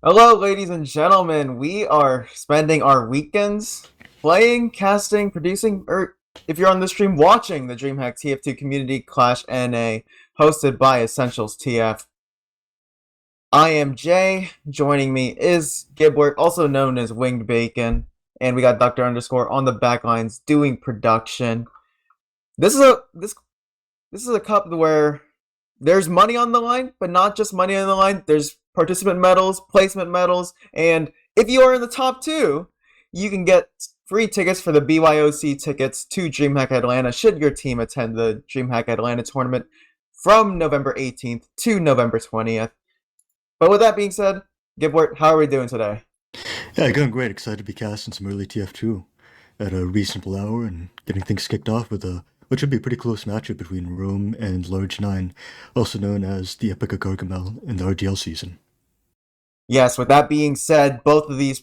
Hello, ladies and gentlemen. We are spending our weekends playing, casting, producing, or if you're on the stream, watching the DreamHack TF2 Community Clash NA hosted by Essentials TF. I am Jay. Joining me is Giblert, also known as Winged Bacon, and we got Doctor Underscore on the back lines doing production. This is a cup where there's money on the line, but not just money on the line. There's participant medals, placement medals, and if you are in the top two, you can get free tickets for the BYOC tickets to DreamHack Atlanta should your team attend the DreamHack Atlanta tournament from November 18th to November 20th. But with that being said, Gibbert, how are we doing today? Yeah, going great. Excited to be casting some early TF2 at a reasonable hour and getting things kicked off with a which would be a pretty close matchup between Rome and Large Nine, also known as the Epic of Gargamel in the RGL season. Yes, with that being said, both of these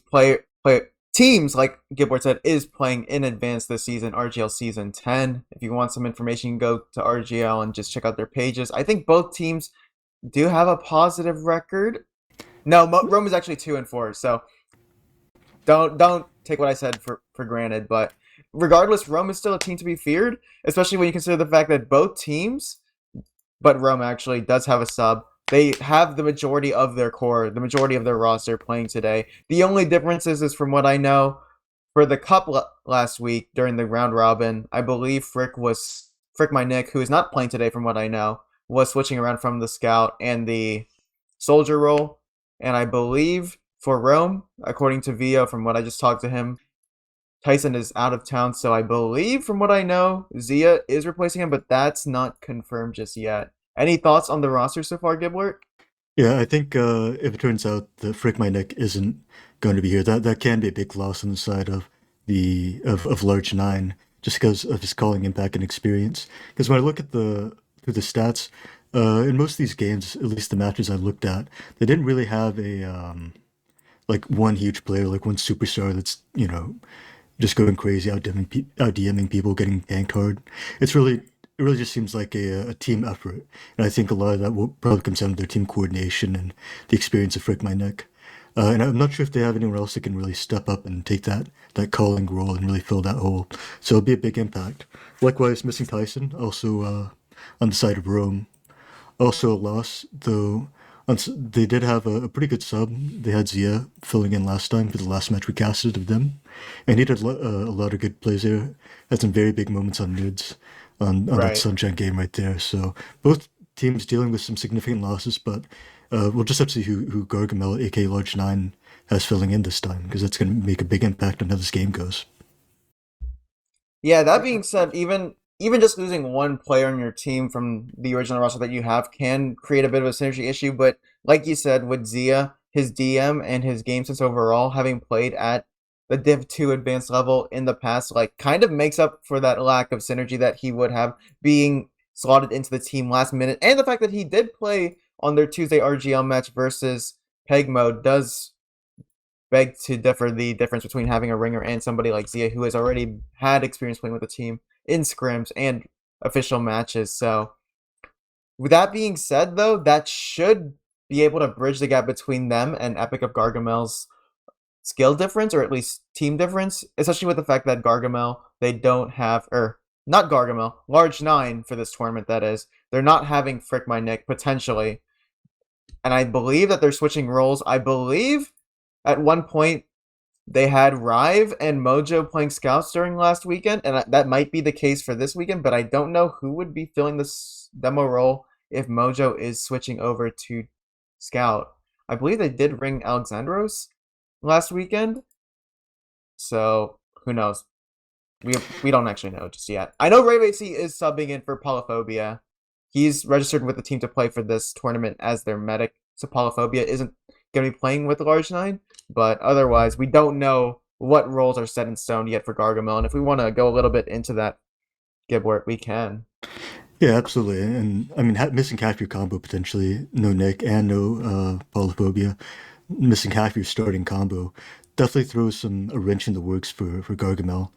teams, like Gibbert said, is playing in advance this season, RGL Season 10. If you want some information, you can go to RGL and just check out their pages. I think both teams do have a positive record. No, Rome is actually 2-4, so don't take what I said for granted. But regardless, Rome is still a team to be feared, especially when you consider the fact that both teams, but Rome actually does have a sub. They have the majority of their core, the majority of their roster playing today. The only difference is from what I know, for the cup last week during the round robin, I believe Frick my Nick, who is not playing today from what I know, was switching around from the scout and the soldier role. And I believe for Rome, according to Vio, from what I just talked to him, Tyson is out of town, so I believe, from what I know, Zia is replacing him, but that's not confirmed just yet. Any thoughts on the roster so far, Giblert? Yeah, I think if it turns out that Frick My Neck isn't going to be here, that can be a big loss on the side of of Large Nine, just because of his calling impact and experience. Because when I look at the through the stats, in most of these games, at least the matches I looked at, they didn't really have a like one huge player, like one superstar that's just going crazy, out DMing people, getting tanked hard. It really just seems like a team effort, and I think a lot of that will probably comes down to their team coordination and the experience of Frick My Neck. And I'm not sure if they have anyone else that can really step up and take that calling role and really fill that hole. So it'll be a big impact. Likewise, missing Tyson also on the side of Rome. Also a loss, though. They did have a pretty good sub. They had Zia filling in last time for the last match we casted of them, and he did a lot of good plays there. Had some very big moments on mids, on that Right. Sunshine game right there. So both teams dealing with some significant losses, but we'll just have to see who Gargamel, aka Large Nine, has filling in this time because that's going to make a big impact on how this game goes. Yeah, that being said, even just losing one player on your team from the original roster that you have can create a bit of a synergy issue, but like you said, with Zia, his DM and his game sense overall, having played at the Div 2 advanced level in the past, like kind of makes up for that lack of synergy that he would have being slotted into the team last minute. And the fact that he did play on their Tuesday RGL match versus Peg Mode does beg to differ the difference between having a ringer and somebody like Zia who has already had experience playing with the team in scrims and official matches. So, with that being said, though, that should be able to bridge the gap between them and Epic of Gargamel's skill difference, or at least team difference, especially with the fact that Gargamel, they don't have, or not Gargamel, Large Nine for this tournament, that is. They're not having Frick My Nick, potentially. And I believe that they're switching roles. I believe at one point they had Rive and Mojo playing scouts during last weekend, and that might be the case for this weekend, but I don't know who would be filling this demo role if Mojo is switching over to scout. I believe they did ring Alexandros last weekend, so who knows? We don't actually know just yet. I know Ray AC is subbing in for Polyphobia. He's registered with the team to play for this tournament as their medic, so Polyphobia isn't going to be playing with the Large Nine. But otherwise, we don't know what roles are set in stone yet for Gargamel. And if we want to go a little bit into that, Gibbert, we can. Yeah, absolutely. And I mean, missing half your combo potentially, no Nick and no Polyphobia, missing half your starting combo definitely throws a wrench in the works for Gargamel.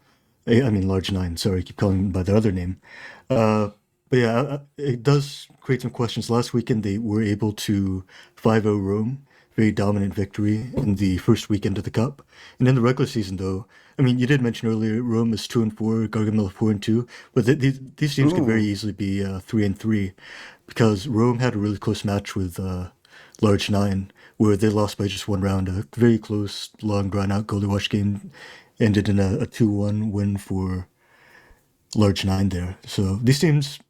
I mean, Large Nine. Sorry, I keep calling him by their other name. Uh, but yeah, it does create some questions. Last weekend they were able to 5-0 Rome very dominant victory in the first weekend of the Cup. And in the regular season, though, I mean, you did mention earlier Rome is 2-4, Gargamel 4-2, but these teams could very Ooh. easily be 3-3 because Rome had a really close match with Large Nine where they lost by just one round. A very close, long, drawn-out goalie watch game ended in a 2-1 win for Large Nine there. So these teams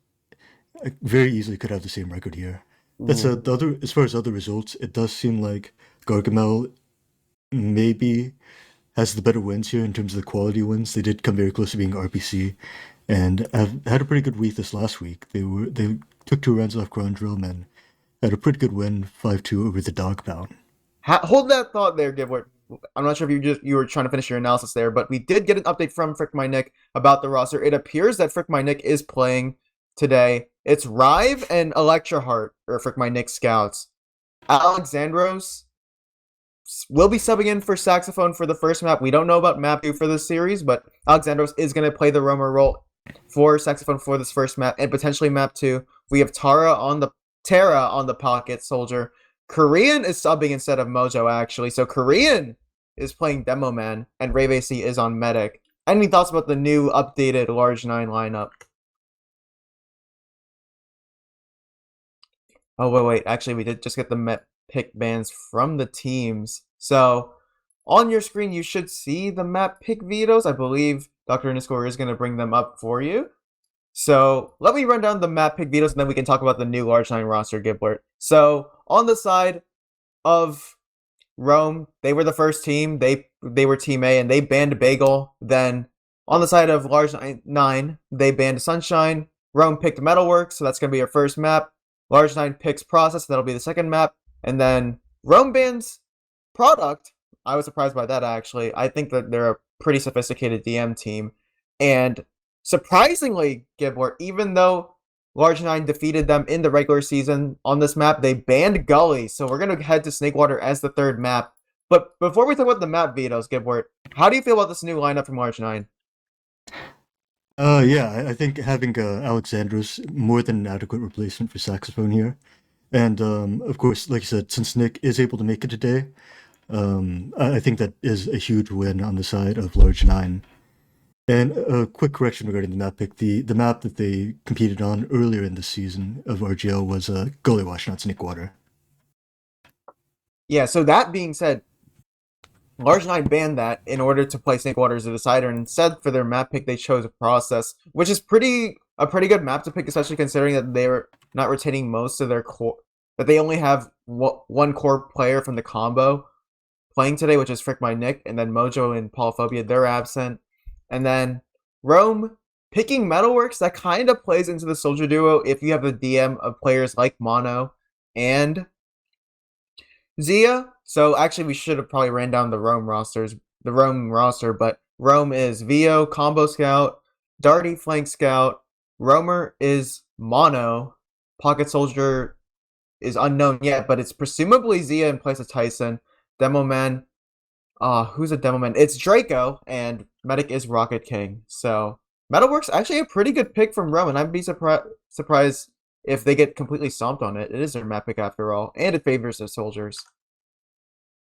very easily could have the same record here. That's Ooh. the other. As far as other results, it does seem like Gargamel maybe has the better wins here in terms of the quality wins. They did come very close to being RPC, and have had a pretty good week this last week. They took 2 rounds off Grandrome and had a pretty good win 5-2 over the Dog Pound. Hold that thought there, Giblert. I'm not sure if you were trying to finish your analysis there, but we did get an update from Frick My Nick about the roster. It appears that Frick My Nick is playing today. It's Rive and Electra Heart, or Frick My Nick scouts. Alexandros will be subbing in for saxophone for the first map. We don't know about map 2 for this series, but Alexandros is going to play the roamer role for saxophone for this first map and potentially map 2. We have Tara on the pocket soldier. Korean is subbing instead of Mojo, actually. So Korean is playing Demo Man, and Rayvacy is on Medic. Any thoughts about the new updated Large 9 lineup? Oh, wait. Actually, we did just get the Met pick bans from the teams. So on your screen, you should see the map pick vetoes. I believe Dr. Underscore is going to bring them up for you. So let me run down the map pick vetoes, and then we can talk about the new Large 9 roster, Giblert. So on the side of Rome, they were the first team. They were Team A, and they banned Bagel. Then on the side of Large 9, they banned Sunshine. Rome picked Metalworks, so that's going to be our first map. Large 9 picks Process, that'll be the second map. And then Rome bans Product. I was surprised by that, actually. I think that they're a pretty sophisticated DM team. And surprisingly, Giblert, even though Large 9 defeated them in the regular season on this map, they banned Gully. So we're going to head to Snakewater as the third map. But before we talk about the map vetoes, Giblert, how do you feel about this new lineup from Large 9? Yeah, I think having Alexandros more than an adequate replacement for saxophone here. And of course, like I said, since Nick is able to make it today, I think that is a huge win on the side of Large Nine. And a quick correction regarding the map pick: the map that they competed on earlier in the season of RGL was Gully Wash, not Snakewater. Yeah, so that being said, Large 9 banned that in order to play Snakewater as a decider, and instead for their map pick, they chose a Process, which is a pretty good map to pick, especially considering that they're not retaining most of their core, that they only have one core player from the combo playing today, which is Frick My Nick, and then Mojo and Paulophobia, they're absent. And then Rome picking Metalworks, that kind of plays into the soldier duo if you have a DM of players like Mono and Zia. So actually, we should have probably ran down the Rome roster, but Rome is Vio, Combo Scout, Darty, Flank Scout. Roamer is Mono. Pocket Soldier is unknown yet, but it's presumably Zia in place of Tyson. Demo Man, who's a Demo Man? It's Draco, and Medic is Rocket King. So Metalworks actually a pretty good pick from Rome, and I'd be surprised if they get completely stomped on it. It is their map pick after all, and it favors their soldiers.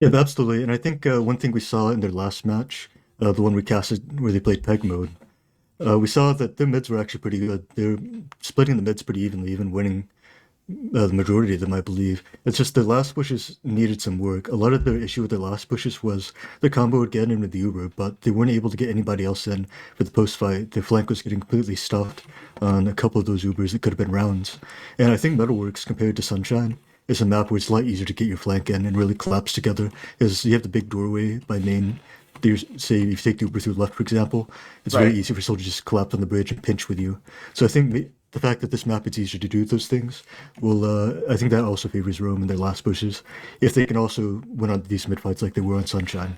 Yeah, absolutely. And I think one thing we saw in their last match, the one we casted where they played Peg mode, we saw that their mids were actually pretty good. They're splitting the mids pretty evenly, even winning the majority of them, I believe. It's just their last pushes needed some work. A lot of their issue with their last pushes was their combo would get in with the Uber, but they weren't able to get anybody else in for the post fight. Their flank was getting completely stuffed on a couple of those Ubers that could have been rounds. And I think Metalworks, compared to Sunshine, is a map where it's a lot easier to get your flank in and really collapse together. Because you have the big doorway by main. Say if you take the Uber through left, for example, it's very Right. easy for soldiers to just collapse on the bridge and pinch with you. So I think the fact that this map is easier to do those things will, I think that also favors Rome in their last pushes, if they can also win on these mid fights like they were on Sunshine.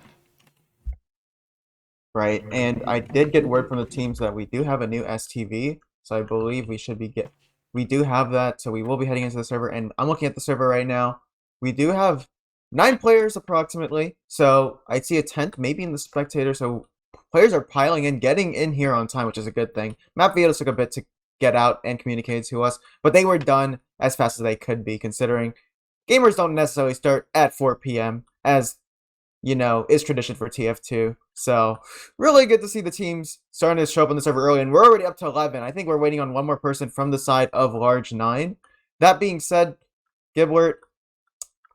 Right. And I did get word from the teams that we do have a new STV, so I believe we do have that, so we will be heading into the server, and I'm looking at the server right now. We do have 9 players approximately, so I see a 10th maybe in the spectator, so players are piling in, getting in here on time, which is a good thing. Map Vetoes took a bit to get out and communicate to us, but they were done as fast as they could be, considering gamers don't necessarily start at 4 p.m. as is tradition for TF2. So really good to see the teams starting to show up on the server early, and we're already up to 11. I think we're waiting on one more person from the side of Large 9. That being said, Giblert,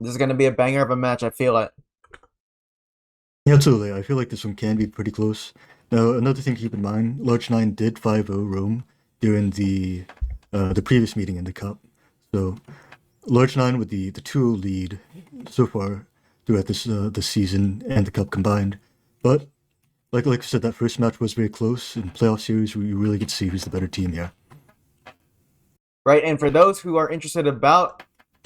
this is going to be a banger of a match. I feel it. Yeah, absolutely. I feel like this one can be pretty close. Now, another thing to keep in mind, Large 9 did 5-0 Rome during the previous meeting in the cup. So Large 9 with the 2-0 lead so far throughout this season and the cup combined. But like I said, that first match was very close. In playoff series, we really get to see who's the better team here. Right, and for those who are interested about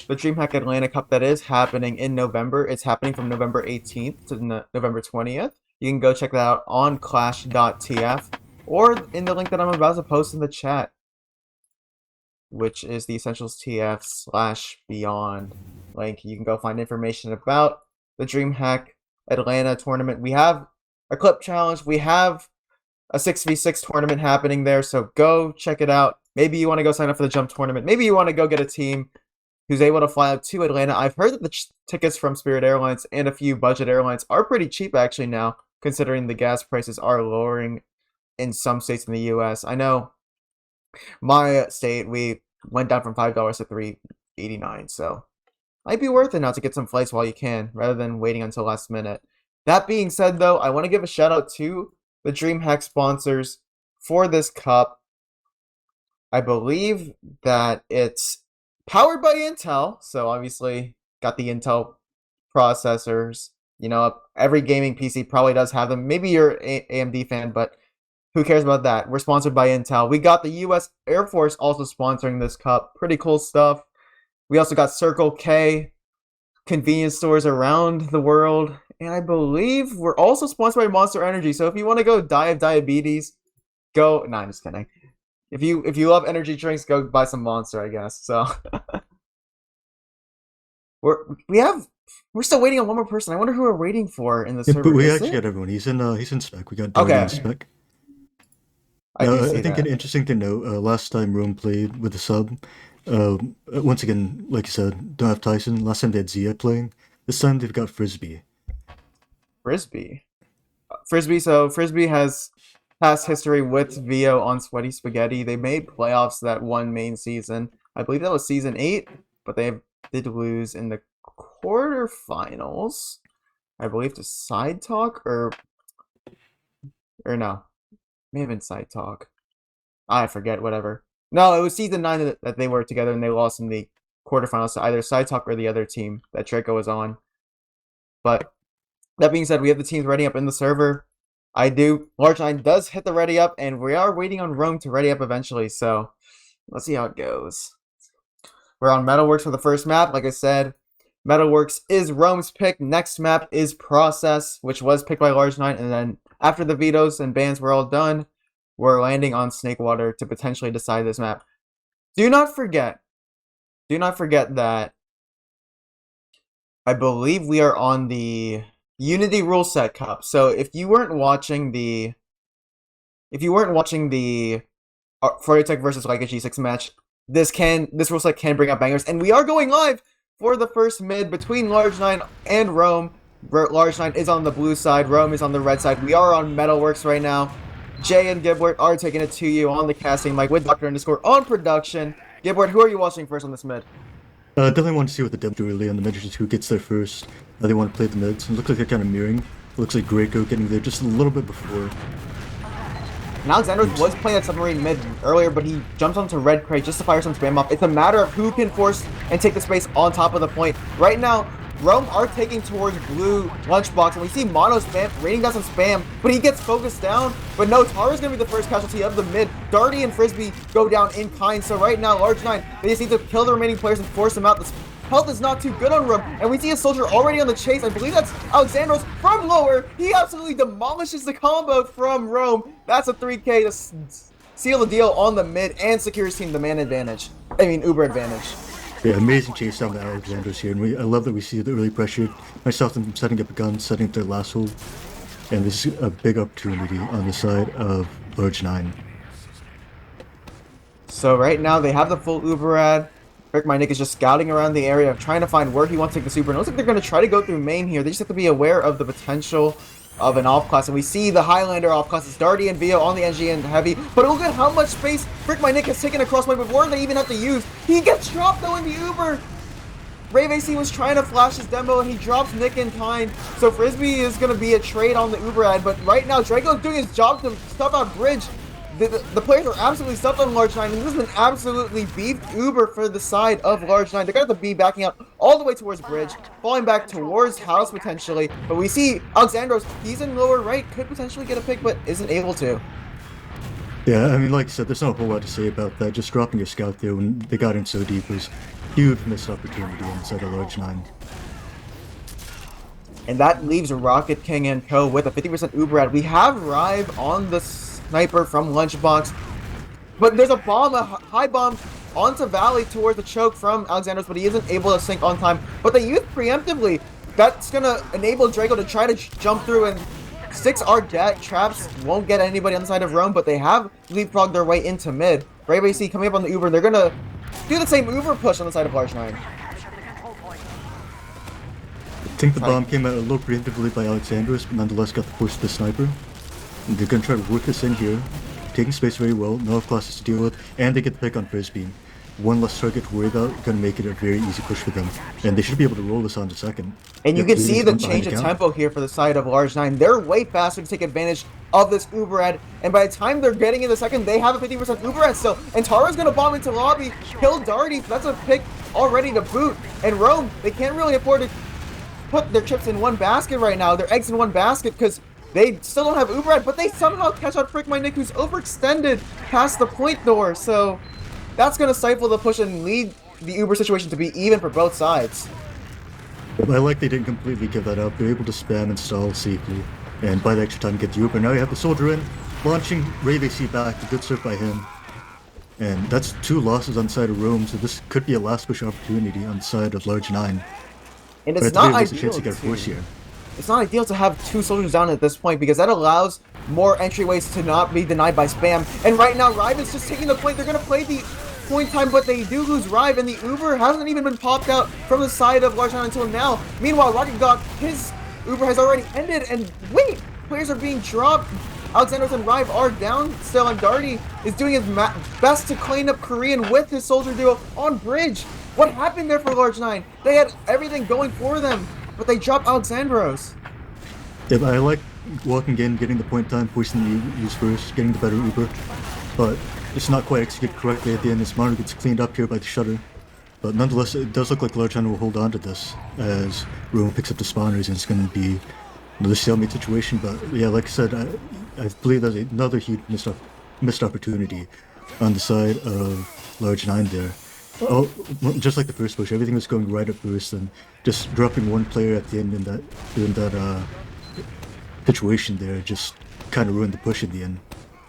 the DreamHack Atlanta Cup that is happening in November, it's happening from November 18th to November 20th. You can go check that out on clash.tf or in the link that I'm about to post in the chat, which is the Essentials TF/Beyond link. You can go find information about the DreamHack Atlanta tournament. We have a clip challenge. We have a 6v6 tournament happening there, so go check it out. Maybe you want to go sign up for the Jump tournament. Maybe you want to go get a team who's able to fly out to Atlanta. I've heard that the tickets from Spirit Airlines and a few budget airlines are pretty cheap actually now, considering the gas prices are lowering in some states in the US. I know my state, we went down from $5 to $3.89, so might be worth it now to get some flights while you can, rather than waiting until last minute. That being said, though, I want to give a shout out to the DreamHack sponsors for this cup. I believe that it's powered by Intel, so obviously got the Intel processors. Every gaming PC probably does have them. Maybe you're an AMD fan, but who cares about that? We're sponsored by Intel. We got the US Air Force also sponsoring this cup. Pretty cool stuff. We also got Circle K, convenience stores around the world. And I believe we're also sponsored by Monster Energy. So if you want to go die of diabetes, go. No, I'm just kidding. If you love energy drinks, go buy some Monster, I guess. So we're still waiting on one more person. I wonder who we're waiting for in the server. But we actually got everyone. He's in spec. We got Dory in spec. I think an interesting thing to note, last time Rome played with a sub, once again, like you said, don't have Tyson. Last time they had Zia playing. This time they've got Frisbee. So Frisbee has past history with Vio on Sweaty Spaghetti. They made playoffs that one main season. I believe that was season 8, but they did lose in the quarterfinals. I believe to Side Talk or no. May have been Side Talk. I forget, whatever. No, it was season 9 that they were together and they lost in the quarterfinals to either Side Talk or the other team that Draco was on. But that being said, we have the teams ready up in the server. Large 9 does hit the ready up, and we are waiting on Rome to ready up eventually, so let's see how it goes. We're on Metalworks for the first map. Like I said, Metalworks is Rome's pick. Next map is Process, which was picked by Large 9, and then after the vetoes and bans were all done, we're landing on Snakewater to potentially decide this map. Do not forget that I believe we are on the Unity Rule Set Cup. So if you weren't watching the Fortitech versus Leica G6 match, this rule set can bring up bangers, and we are going live for the first mid between Large 9 and Rome. Large 9 is on the blue side, Rome is on the red side. We are on Metalworks right now. Jay and Giblert are taking it to you on the casting mic with Dr. Underscore on production. Giblert, who are you watching first on this mid? Definitely want to see what the devs do really on the mid, who gets there first. They want to play the mids. It looks like they're kind of mirroring. It looks like Greco getting there just a little bit before. And Alexandros was playing that submarine mid earlier, but he jumps onto red crate just to fire some spam off. It's a matter of who can force and take the space on top of the point. Right now, Rome are taking towards blue lunchbox, and we see Mono spam, raining down some spam, but he gets focused down. But no, Tara's going to be the first casualty of the mid. Darty and Frisbee go down in kind, so right now, Large 9, they just need to kill the remaining players and force them out. The health is not too good on Rome, and we see a soldier already on the chase. I believe that's Alexandros from lower. He absolutely demolishes the combo from Rome. That's a 3K to seal the deal on the mid and secure his team the man advantage. Uber advantage. Yeah, amazing chase down by Alexandros here, and I love that we see the early pressure. Myself them setting up a gun, setting up their last hold, and this is a big opportunity on the side of Large 9. So right now they have the full Uber ad. Frick My Nick is just scouting around the area, trying to find where he wants to take the super. And it looks like they're going to try to go through main here. They just have to be aware of the potential of an off-class. And we see the Highlander off-class. It's Darty and Vio on the NG and Heavy. But look at how much space Frick My Nick has taken across point before they even have to use. He gets dropped though in the Uber. Rave AC was trying to flash his demo and he drops Nick in kind. So Frisbee is going to be a trade on the Uber ad. But right now, Draco's doing his job to stuff out Bridge. The players are absolutely stuffed on Large 9, and this is an absolutely beefed Uber for the side of Large 9. They're going to have to be backing out all the way towards Bridge, falling back towards House potentially. But we see Alexandros, he's in lower right, could potentially get a pick, but isn't able to. Yeah, I mean, like I said, there's not a whole lot to say about that. Just dropping your scout there when they got in so deep was huge missed opportunity inside of Large 9. And that leaves Rocket King and Co. with a 50% Uber ad. We have Rive on the sniper from Lunchbox, but there's a bomb, a high bomb onto Valley towards the choke from Alexandros, but he isn't able to sync on time. But they use preemptively. That's gonna enable Draco to try to jump through, and 6 are dead. Traps won't get anybody on the side of Rome, but they have leapfrogged their way into mid. Brave AC coming up on the Uber, and they're gonna do the same Uber push on the side of Large 9. I think the bomb came out a little preemptively by Alexandros, but nonetheless got the push to the sniper. And they're going to try to work this in here, taking space very well, no classes to deal with, and they get the pick on Frisbee. One less target to worry about, going to make it a very easy push for them. And they should be able to roll this on to second. And you can see the change of tempo here for the side of Large 9. They're way faster to take advantage of this Uber ad, and by the time they're getting in the second, they have a 50% Uber ad still. And Tara's going to bomb into lobby, kill Darty, that's a pick already to boot. And Rome, they can't really afford to put their chips in one basket right now, their eggs in one basket, because they still don't have Uber ad, but they somehow catch out Frick My Nick, who's overextended past the point door. So that's going to stifle the push and lead the Uber situation to be even for both sides. I like they didn't completely give that up. They're able to spam and stall safely and buy the extra time to get the Uber. Now you have the soldier in, launching Rave AC back. A good serve by him. And that's 2 losses on the side of Rome, so this could be a last push opportunity on the side of Large 9. And it's not ideal it's not ideal to have 2 soldiers down at this point, because that allows more entryways to not be denied by spam. And right now, Rive is just taking the point. They're going to play the point time, but they do lose Rive, and the Uber hasn't even been popped out from the side of Large 9 until now. Meanwhile, Rocket God, his Uber has already ended, and wait, players are being dropped. Alexandros and Rive are down still, and Darty is doing his best to clean up Korean with his soldier duo on Bridge. What happened there for Large 9? They had everything going for them, but they dropped Alexandros. Yeah, but I like walking in, getting the point time, forcing the use first, getting the better Uber. But it's not quite executed correctly at the end. This monitor gets cleaned up here by the shutter. But nonetheless, it does look like Large 9 will hold on to this as Rome picks up the spawners, and it's going to be another stalemate situation. But yeah, like I said, I believe there's another huge missed opportunity on the side of Large 9 there. Oh, just like the first push, everything was going right at first, and just dropping one player at the end in that situation there just kind of ruined the push in the end.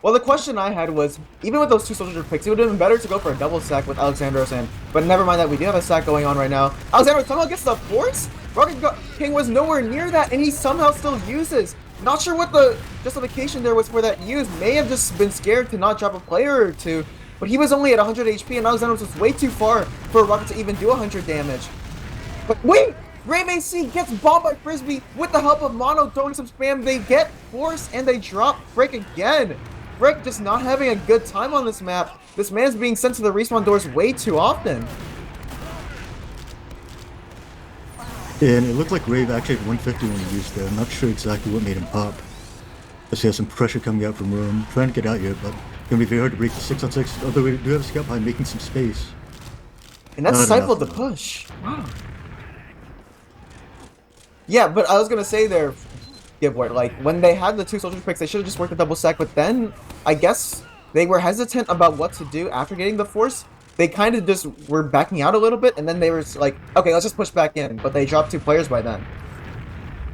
Well, the question I had was, even with those 2 soldier picks, it would have been better to go for a double sack with Alexandros in. But never mind that, we do have a sack going on right now. Alexandros somehow gets the force? Rocket King was nowhere near that, and he somehow still uses. Not sure what the justification there was for that use. May have just been scared to not drop a player or 2. But he was only at 100 HP, and Alexandros was way too far for Rocket to even do 100 damage. But wait! Rave AC gets bombed by Frisbee with the help of Mono throwing some spam. They get force, and they drop Frick again. Frick just not having a good time on this map. This man's being sent to the respawn doors way too often. And it looked like Rave actually had 150 when he used there. I'm not sure exactly what made him pop. Let's see, has some pressure coming out from Rome. Trying to get out here, but gonna be very hard to break the 6-on-6. Although we do have a scout behind making some space. And that's stifled the push. Wow. Yeah, but I was gonna say there, Giblert, like when they had the 2 soldier picks, they should have just worked the double sack. But then I guess they were hesitant about what to do after getting the force. They kind of just were backing out a little bit, and then they were like, okay, let's just push back in. But they dropped 2 players by then.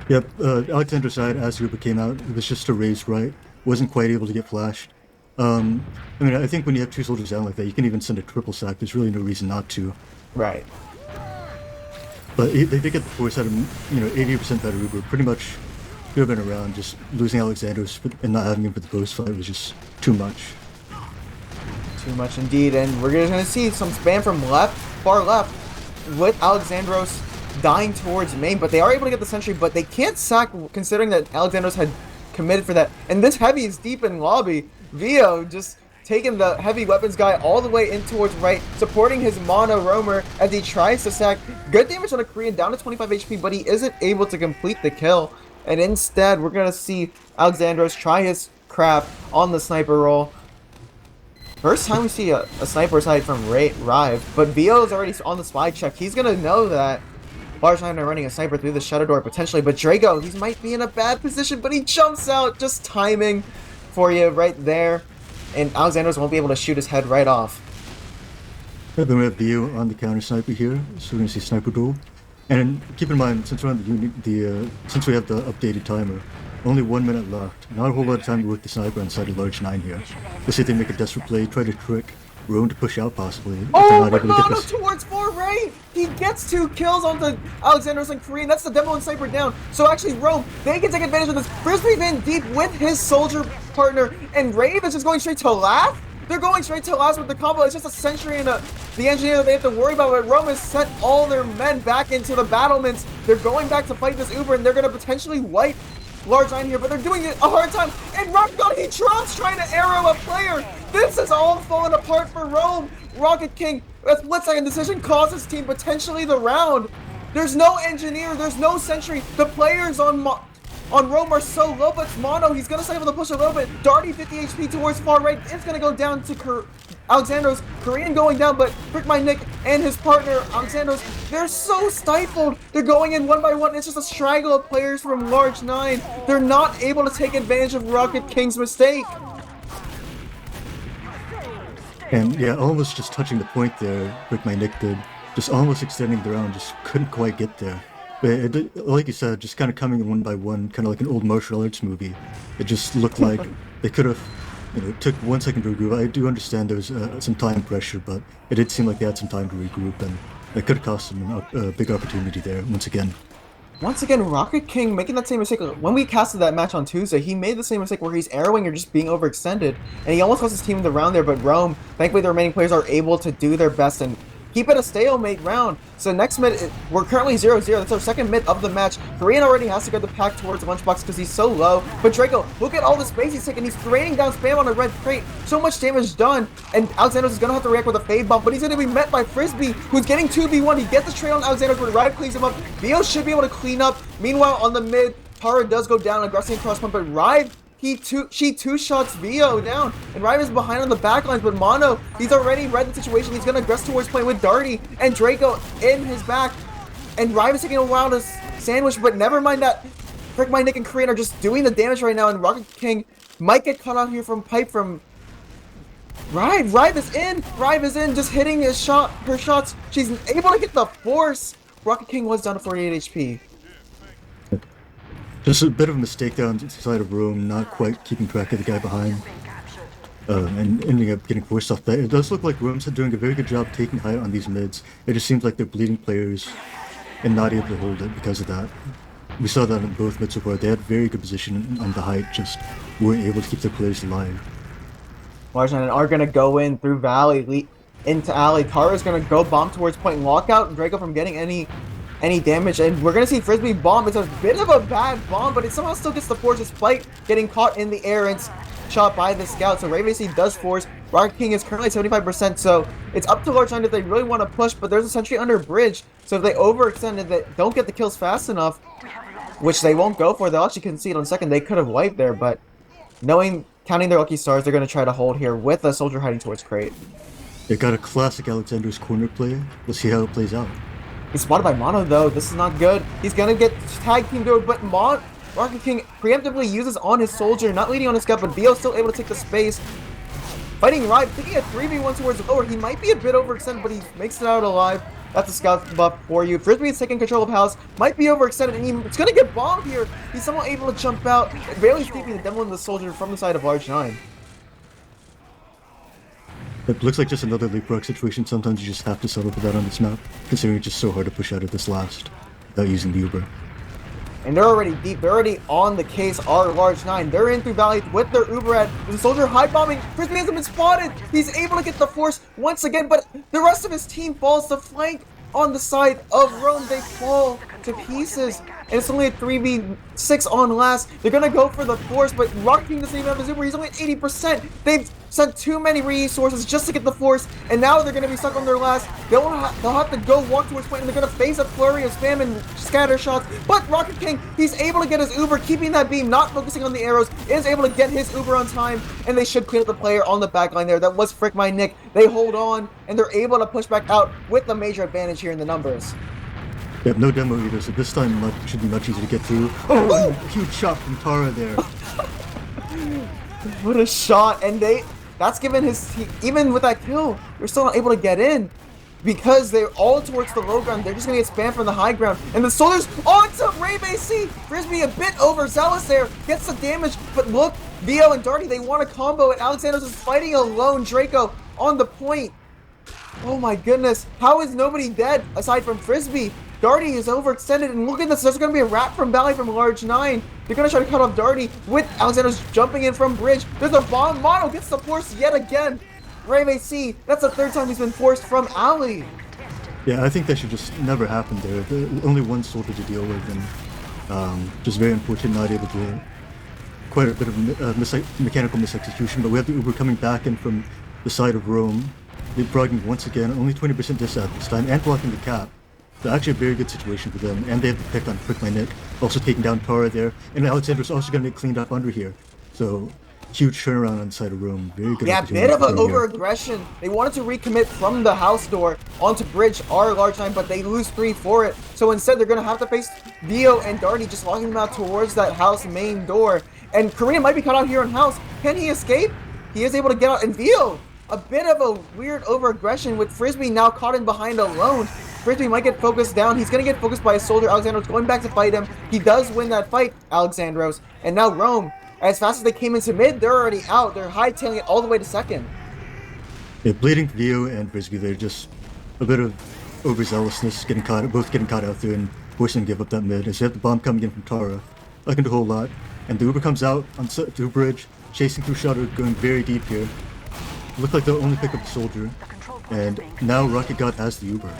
Yep, Alexander's side, as Ruba came out, it was just a raise right. Wasn't quite able to get flashed. I mean, I think when you have 2 soldiers down like that, you can even send a triple sack. There's really no reason not to. Right. But they did get the force out of, 80% better Uber. Pretty much could have been around. Just losing Alexandros and not having him for the post fight was just too much. Too much indeed. And we're going to see some spam from left. far left with Alexandros dying towards main, but they are able to get the sentry, but they can't sack considering that Alexandros had committed for that. And this heavy is deep in lobby. Vio just taking the heavy weapons guy all the way in towards right, supporting his mono roamer as he tries to sack. Good damage on a Korean, down to 25 HP, but he isn't able to complete the kill. And instead, we're going to see Alexandros try his crap on the sniper roll. First time we see a sniper side from Rive, but Vio is already on the spy check. He's going to know that Large9 are running a sniper through the shutter door potentially, but Draco, he might be in a bad position, but he jumps out, just timing for you right there. And Alexandros won't be able to shoot his head right off. Yeah, then we have Vio on the counter sniper here, so we're gonna see sniper duel. And keep in mind, since we're on since we have the updated timer, only 1 minute left. Not a whole lot of time to work the sniper inside of Large9 here. Let's see if they make a desperate play, try to trick Roam to push out possibly. Oh, but Mono towards 4 right! He gets 2 kills onto Alexandros and Korean. That's the demo and sniper down. So actually, Roam, they can take advantage of this. Frisbee in deep with his soldier partner, and Rave is just going straight to last. They're going straight to last with the combo. It's just a sentry and the engineer that they have to worry about. But Roam has sent all their men back into the battlements. They're going back to fight this Uber, and they're going to potentially wipe Large9 here, but they're doing it a hard time. And Rocket God, he drops trying to arrow a player. This is all falling apart for Roam. Rocket King, a split-second decision costs his team potentially the round. There's no engineer, there's no sentry. The players on Roam are so low, but it's Mono. He's gonna stay able to push a little bit. Darty 50 HP towards far right. It's gonna go down to Alexandros. Korean going down, but Frick My Nick and his partner Alexandros, they're so stifled. They're going in one by one. It's just a straggle of players from Large9. They're not able to take advantage of Rocket King's mistake. And yeah, almost just touching the point there, Frick My Nick did. Just almost extending the round, just couldn't quite get there. But like you said, just kind of coming in one by one, kind of like an old martial arts movie. It just looked like they could have, took 1 second to regroup. I do understand there was some time pressure, but it did seem like they had some time to regroup, and it could have cost them a big opportunity there once again. Once again, Rocket King making that same mistake. When we casted that match on Tuesday, he made the same mistake where he's arrowing or just being overextended, and he almost cost his team the round there, but Roam, thankfully the remaining players are able to do their best and keep it a stalemate round. So next mid, we're currently 0-0. That's our second mid of the match. Korean already has to go the pack towards Lunchbox because he's so low. But Draco, look at all the space he's taking. He's raining down spam on a red crate. So much damage done. And Alexandros is going to have to react with a fade bomb, but he's going to be met by Frisbee, who's getting 2v1. He gets the trade on Alexandros, but Rive cleans him up. Vio should be able to clean up. Meanwhile, on the mid, Tara does go down, aggressing cross point, but Rive, she two shots Vio down, and Rive is behind on the back lines, but Mono, he's already read the situation. He's gonna aggress towards playing with Darty and Draco in his back, and Rive is taking a while to sandwich, but never mind that. Frick My Nick and Korean are just doing the damage right now, and Rocket King might get caught out here from pipe from Rive. Rive is in, just hitting her shots. She's able to get the force. Rocket King was down to 48 HP. Just a bit of a mistake there on the side of Roam, not quite keeping track of the guy behind, and ending up getting forced off that. It does look like Roam's doing a very good job taking height on these mids. It just seems like they're bleeding players and not able to hold it because of that. We saw that in both mids so far. They had very good position on the height, just weren't able to keep their players alive. Large9 are going to go in through Valley, into Alley. Tara's going to go bomb towards point and lock out Draco from getting any damage, and we're gonna see Frisbee bomb. It's a bit of a bad bomb, but it somehow still gets the force despite getting caught in the air and shot by the scout. So Ray AC does force. Rocket King is currently at 75%, so it's up to Large9 if they really want to push, but there's a sentry under bridge, so if they overextend and they don't get the kills fast enough, which they won't go for, they'll actually concede on second. They could have wiped there, but counting their lucky stars, they're gonna try to hold here with a soldier hiding towards crate. They got a classic Alexander's corner play. We'll see how it plays out. He's spotted by Mono though. This is not good. He's gonna get tag team dude, but Rocket King preemptively uses on his soldier, not leading on his scout, but Vio's still able to take the space. Fighting Rive, taking a 3v1 towards the lower. He might be a bit overextended, but he makes it out alive. That's a scout buff for you. Frisbee is taking control of house, might be overextended, and it's gonna get bombed here. He's somehow able to jump out, barely escaping the demo and the soldier from the side of Large9. It looks like just another leapfrog situation. Sometimes you just have to settle for that on this map, considering it's just so hard to push out of this last without using the Uber. And they're already deep. They're already on the case. Our large 9. They're in through Valley with their Uber at the soldier high bombing. Frisbee hasn't been spotted. He's able to get the force once again, but the rest of his team falls to flank on the side of Rome. They fall to pieces. And it's only a 3v6 on last. They're going to go for the force, but Rocket King doesn't even have his Uber. He's only at 80%. They've sent too many resources just to get the force, and now they're going to be stuck on their last. They'll have to go walk towards point, and they're going to face a flurry of spam and scatter shots. But Rocket King, he's able to get his Uber, keeping that beam, not focusing on the arrows, is able to get his Uber on time, and they should clean up the player on the back line there. That was Frick My Nick. They hold on, and they're able to push back out with the major advantage here in the numbers. Yep, no demo either, so this time should be much easier to get through. Oh, huge shot from Tara there. What a shot, and that's given his team, even with that kill, they're still not able to get in because they're all towards the low ground. They're just going to get spammed from the high ground, and the soldiers onto Brave AC. Frisbee a bit overzealous there, gets the damage, but look, Vio and Darty, they want a combo, and Alexandros is fighting alone. Draco on the point. Oh my goodness, how is nobody dead aside from Frisbee? Darty is overextended, and look at this, there's going to be a wrap from Valley from Large 9. They're going to try to cut off Darty with Alexandros jumping in from bridge. There's a bomb. Mono gets the force yet again. Brave AC, that's the third time he's been forced from Alley. Yeah, I think that should just never happen there. Only one soldier to deal with, and just very unfortunate, not able to. Quite a bit of mechanical misexecution, but we have the Uber coming back in from the side of Rome. They're brogging once again, only 20% disab this time, and blocking the cap. So actually a very good situation for them, and they have the pick on Frick My Nick, also taking down Tara there, and Alexander's also going to get cleaned up under here. So huge turnaround on the side of Rome. Very good. Yeah, bit of an over-aggression. They wanted to recommit from the house door onto bridge R Large 9, but they lose 3 for it. So instead, they're going to have to face Vio and Darty, just locking them out towards that house main door. And Korea might be cut out here on house. Can he escape? He is able to get out, and Vio, a bit of a weird over-aggression with Frisbee now caught in behind alone. Frisbee might get focused down. He's going to get focused by a soldier. Alexandros going back to fight him. He does win that fight, Alexandros. And now Rome, as fast as they came into mid, they're already out. They're hightailing it all the way to second. Yeah, bleeding Vio and Frisbee, they're just a bit of overzealousness, both getting caught out there and forcing to give up that mid. As you have the bomb coming in from Tara, I can do a whole lot. And the Uber comes out on through bridge, chasing through Shutter, going very deep here. Look like they'll only pick up the soldier. And now Rocket God has the Uber.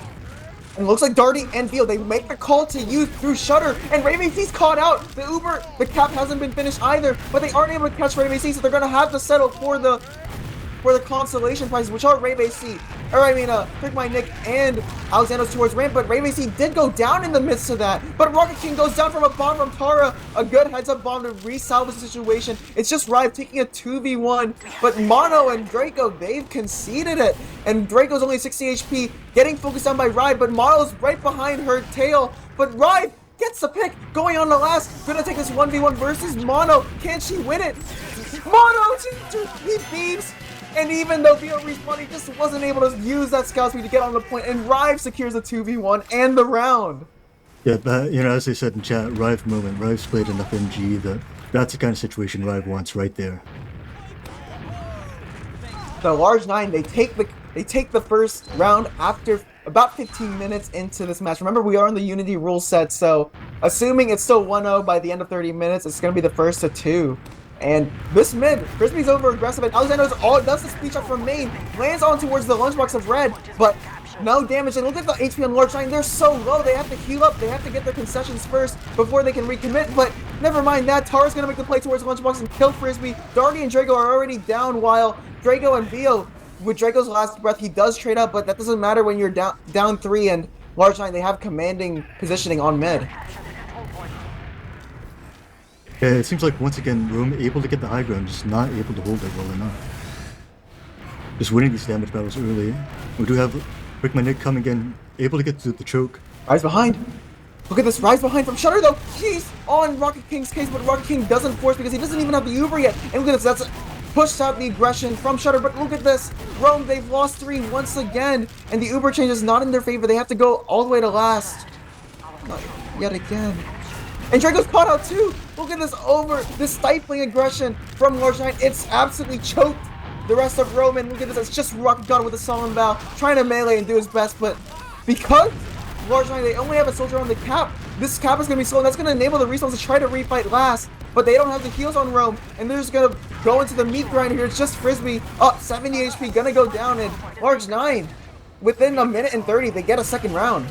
And it looks like Darty and Vio, they make the call to use through Shutter, and Ray Macy's caught out. The Uber, the cap hasn't been finished either, but they aren't able to catch Ray Macy, so they're gonna have to settle for the consolation prizes, which are Ray Macy, Frick My Nick and Alexandros towards ramp, but Ray Macy did go down in the midst of that. But Rocket King goes down from a bomb from Tara, a good heads-up bomb to re-salvage the situation. It's just Rive taking a 2v1, but Mono and Draco, they've conceded it. And Draco's only 60 HP, getting focused on by Rive, but Mono's right behind her tail. But Rive gets the pick, going on the last, gonna take this 1v1 versus Mono. Can she win it? Mono, he beams. And even though Vio respawned, he just wasn't able to use that scout speed to get on the point, and Rive secures the 2v1 and the round. Yeah, as I said in chat, Rive moment. Rive's played enough MG that's the kind of situation Rive wants right there. The Large 9, they take the first round after about 15 minutes into this match. Remember, we are in the Unity rule set, so assuming it's still 1-0 by the end of 30 minutes, it's going to be the first of 2. And this mid, Frisbee's over aggressive, and Alexandros does the speed shot from main, lands on towards the lunchbox of red, but no damage. And look at the HP on Large 9, they're so low, they have to heal up, they have to get their concessions first before they can recommit, but never mind that. Tara's gonna make the play towards the lunchbox and kill Frisbee. Darty and Draco are already down, while Draco and Vio, with Draco's last breath, he does trade up, but that doesn't matter when you're down 3, and Large 9, they have commanding positioning on mid. Yeah, it seems like once again, Rome able to get the high ground, just not able to hold it well enough. Just winning these damage battles early. We do have Frick My Nick coming in, able to get to the choke. Rise behind. Look at this, Rise behind from Shutter though. He's on Rocket King's case, but Rocket King doesn't force because he doesn't even have the Uber yet. And look at this, that's pushed out the aggression from Shutter, but look at this. Rome, they've lost 3 once again, and the Uber change is not in their favor. They have to go all the way to last. Yet again. And Draco's caught out too! Look at this stifling aggression from Large 9. It's absolutely choked the rest of Rome, and look at this, it's just Rocket God with a sullen bow, trying to melee and do his best, but because Large 9, they only have a soldier on the cap, this cap is going to be slow, and that's going to enable the respawns to try to refight last, but they don't have the heals on Rome, and they're just going to go into the meat grinder here. It's just Frisbee up 70 HP, going to go down, and Large 9, within a minute and 30, they get a second round.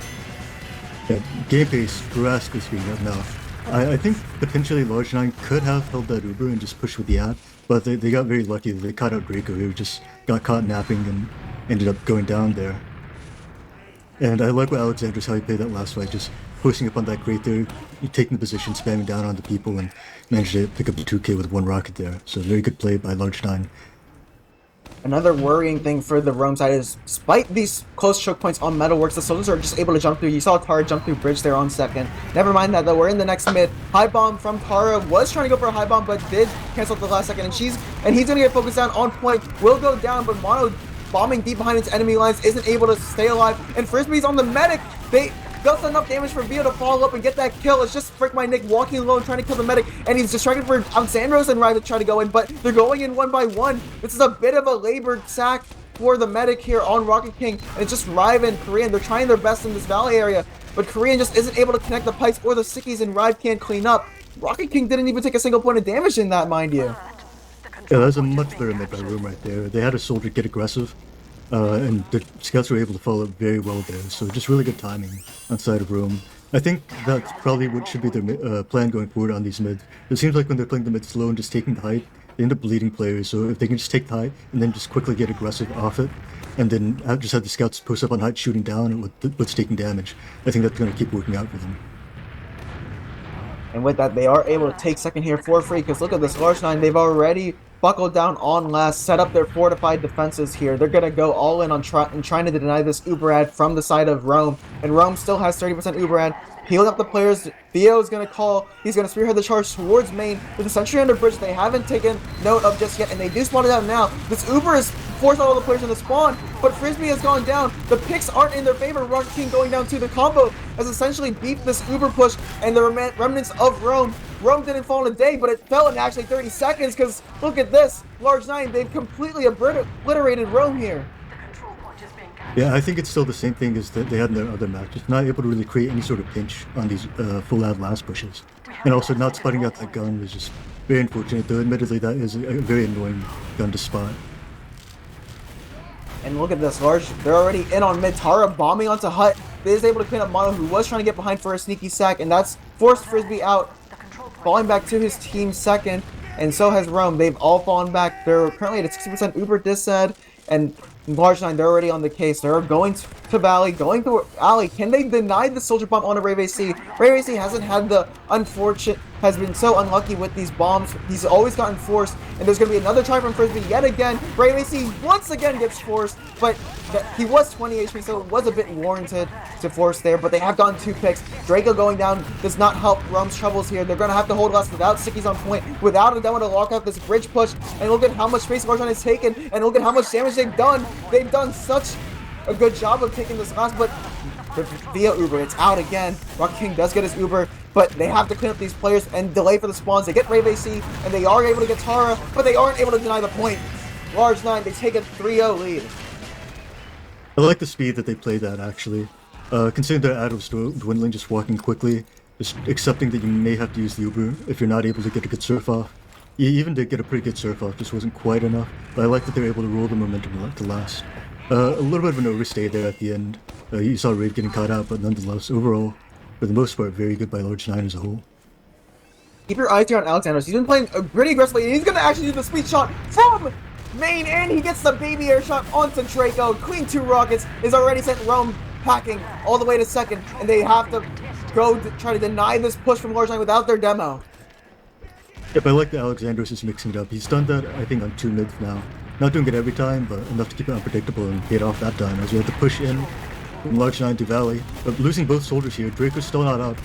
Yeah, game pace drastically speeding up now. I think potentially Large 9 could have held that Uber and just pushed with the ad, but they got very lucky. They caught out Draco, who just got caught napping and ended up going down there. And I like what Alexander's how he played that last fight, just posting up on that crate there, taking the position, spamming down on the people, and managed to pick up the 2k with one rocket there. So very good play by Large 9. Another worrying thing for the Rome side is, despite these close choke points on Metalworks, the soldiers are just able to jump through. You saw Tara jump through bridge there on second. Never mind that though, we're in the next mid. High bomb from Tara, was trying to go for a high bomb, but did cancel at the last second, and he's gonna get focused down on point, will go down, but Mono bombing deep behind its enemy lines isn't able to stay alive, and Frisbee's on the medic. They does enough damage for Vio to follow up and get that kill. It's just Frick My Nick walking alone trying to kill the medic, and he's distracted for Alexandros and Ryan to try to go in, but they're going in one by one. This is a bit of a labored sack for the medic here on Rocket King, and it's just Rive and Korean. They're trying their best in this valley area, but Korean just isn't able to connect the pipes or the sickies, and Rive can't clean up. Rocket King didn't even take a single point of damage in that, mind you. Yeah, that was a much better mid by Room right there. They had a soldier get aggressive, and the scouts were able to follow very well there, so just really good timing on side of Rome. I think that's probably what should be their plan going forward on these mids. It seems like when they're playing the mid slow and just taking the height, they end up bleeding players, so if they can just take the height and then just quickly get aggressive off it, and then just have the scouts post up on height shooting down with what's taking damage, I think that's going to keep working out for them. And with that, they are able to take second here for free, because look at this Large 9, they've already buckled down on last, set up their fortified defenses here. They're going to go all in on trying to deny this Uber ad from the side of Rome, and Rome still has 30% Uber ad. Healing up the players, Theo is going to call, he's going to spearhead the charge towards main with the sentry under bridge they haven't taken note of just yet, and they do spawn it out now. This Uber is forced out all the players in the spawn, but Frisbee has gone down. The picks aren't in their favor. Rocket King going down to the combo has essentially beat this Uber push, and the remnants of Rome. Rome didn't fall in a day, but it fell in actually 30 seconds, because look at this. Large 9, they've completely obliterated Rome here. Yeah, I think it's still the same thing as they had in their other match. Just not able to really create any sort of pinch on these full ad last pushes. And also not spotting out that gun was just very unfortunate, though admittedly that is a very annoying gun to spot. And look at this, Large, they're already in on mid. Tara bombing onto Hut. They is able to clean up Mono, who was trying to get behind for a sneaky sack, and that's forced Frisbee out, falling back to his team second, and so has Rome. They've all fallen back. They're currently at a 60% Uber disad, and Large 9, they're already on the case. They're going to Valley, going to Alley. Can they deny the soldier bomb onto Ray AC? Ray AC hasn't had the unfortunate, has been so unlucky with these bombs. He's always gotten forced, and there's going to be another try from Frisbee yet again. Ray AC once again gets forced, but he was 20 HP, so it was a bit warranted to force there, but they have gotten 2 picks. Draco going down does not help Rome's troubles here. They're going to have to hold less without sickies on point, without a demo to lock out this bridge push, and look at how much space Large 9 has taken, and look at how much damage they've done. They've done such a good job of taking this last, but via Uber, it's out again. Rocket King does get his Uber, but they have to clean up these players and delay for the spawns. They get Rave AC, and they are able to get Tara, but they aren't able to deny the point. Large 9, they take a 3-0 lead. I like the speed that they played at, actually. Considering their ad was dwindling, just walking quickly, just accepting that you may have to use the Uber if you're not able to get a good surf off. You even did get a pretty good surf off, just wasn't quite enough, but I like that they were able to roll the momentum to last. A little bit of an overstay there at the end. You saw Raid getting caught out, but nonetheless, overall, for the most part, very good by Large 9 as a whole. Keep your eyes here on Alexandros. He's been playing pretty aggressively, and he's going to actually do the speed shot from main, and he gets the baby air shot onto Draco. Queen 2 rockets is already sent Rome packing all the way to second, and they have to go to try to deny this push from Large 9 without their demo. Yep, I like that Alexandros is mixing it up. He's done that, I think, on 2 mids now. Not doing it every time, but enough to keep it unpredictable and pay it off that time, as we have to push in from Large 9 to Valley. But losing both soldiers here, Draco's still not out.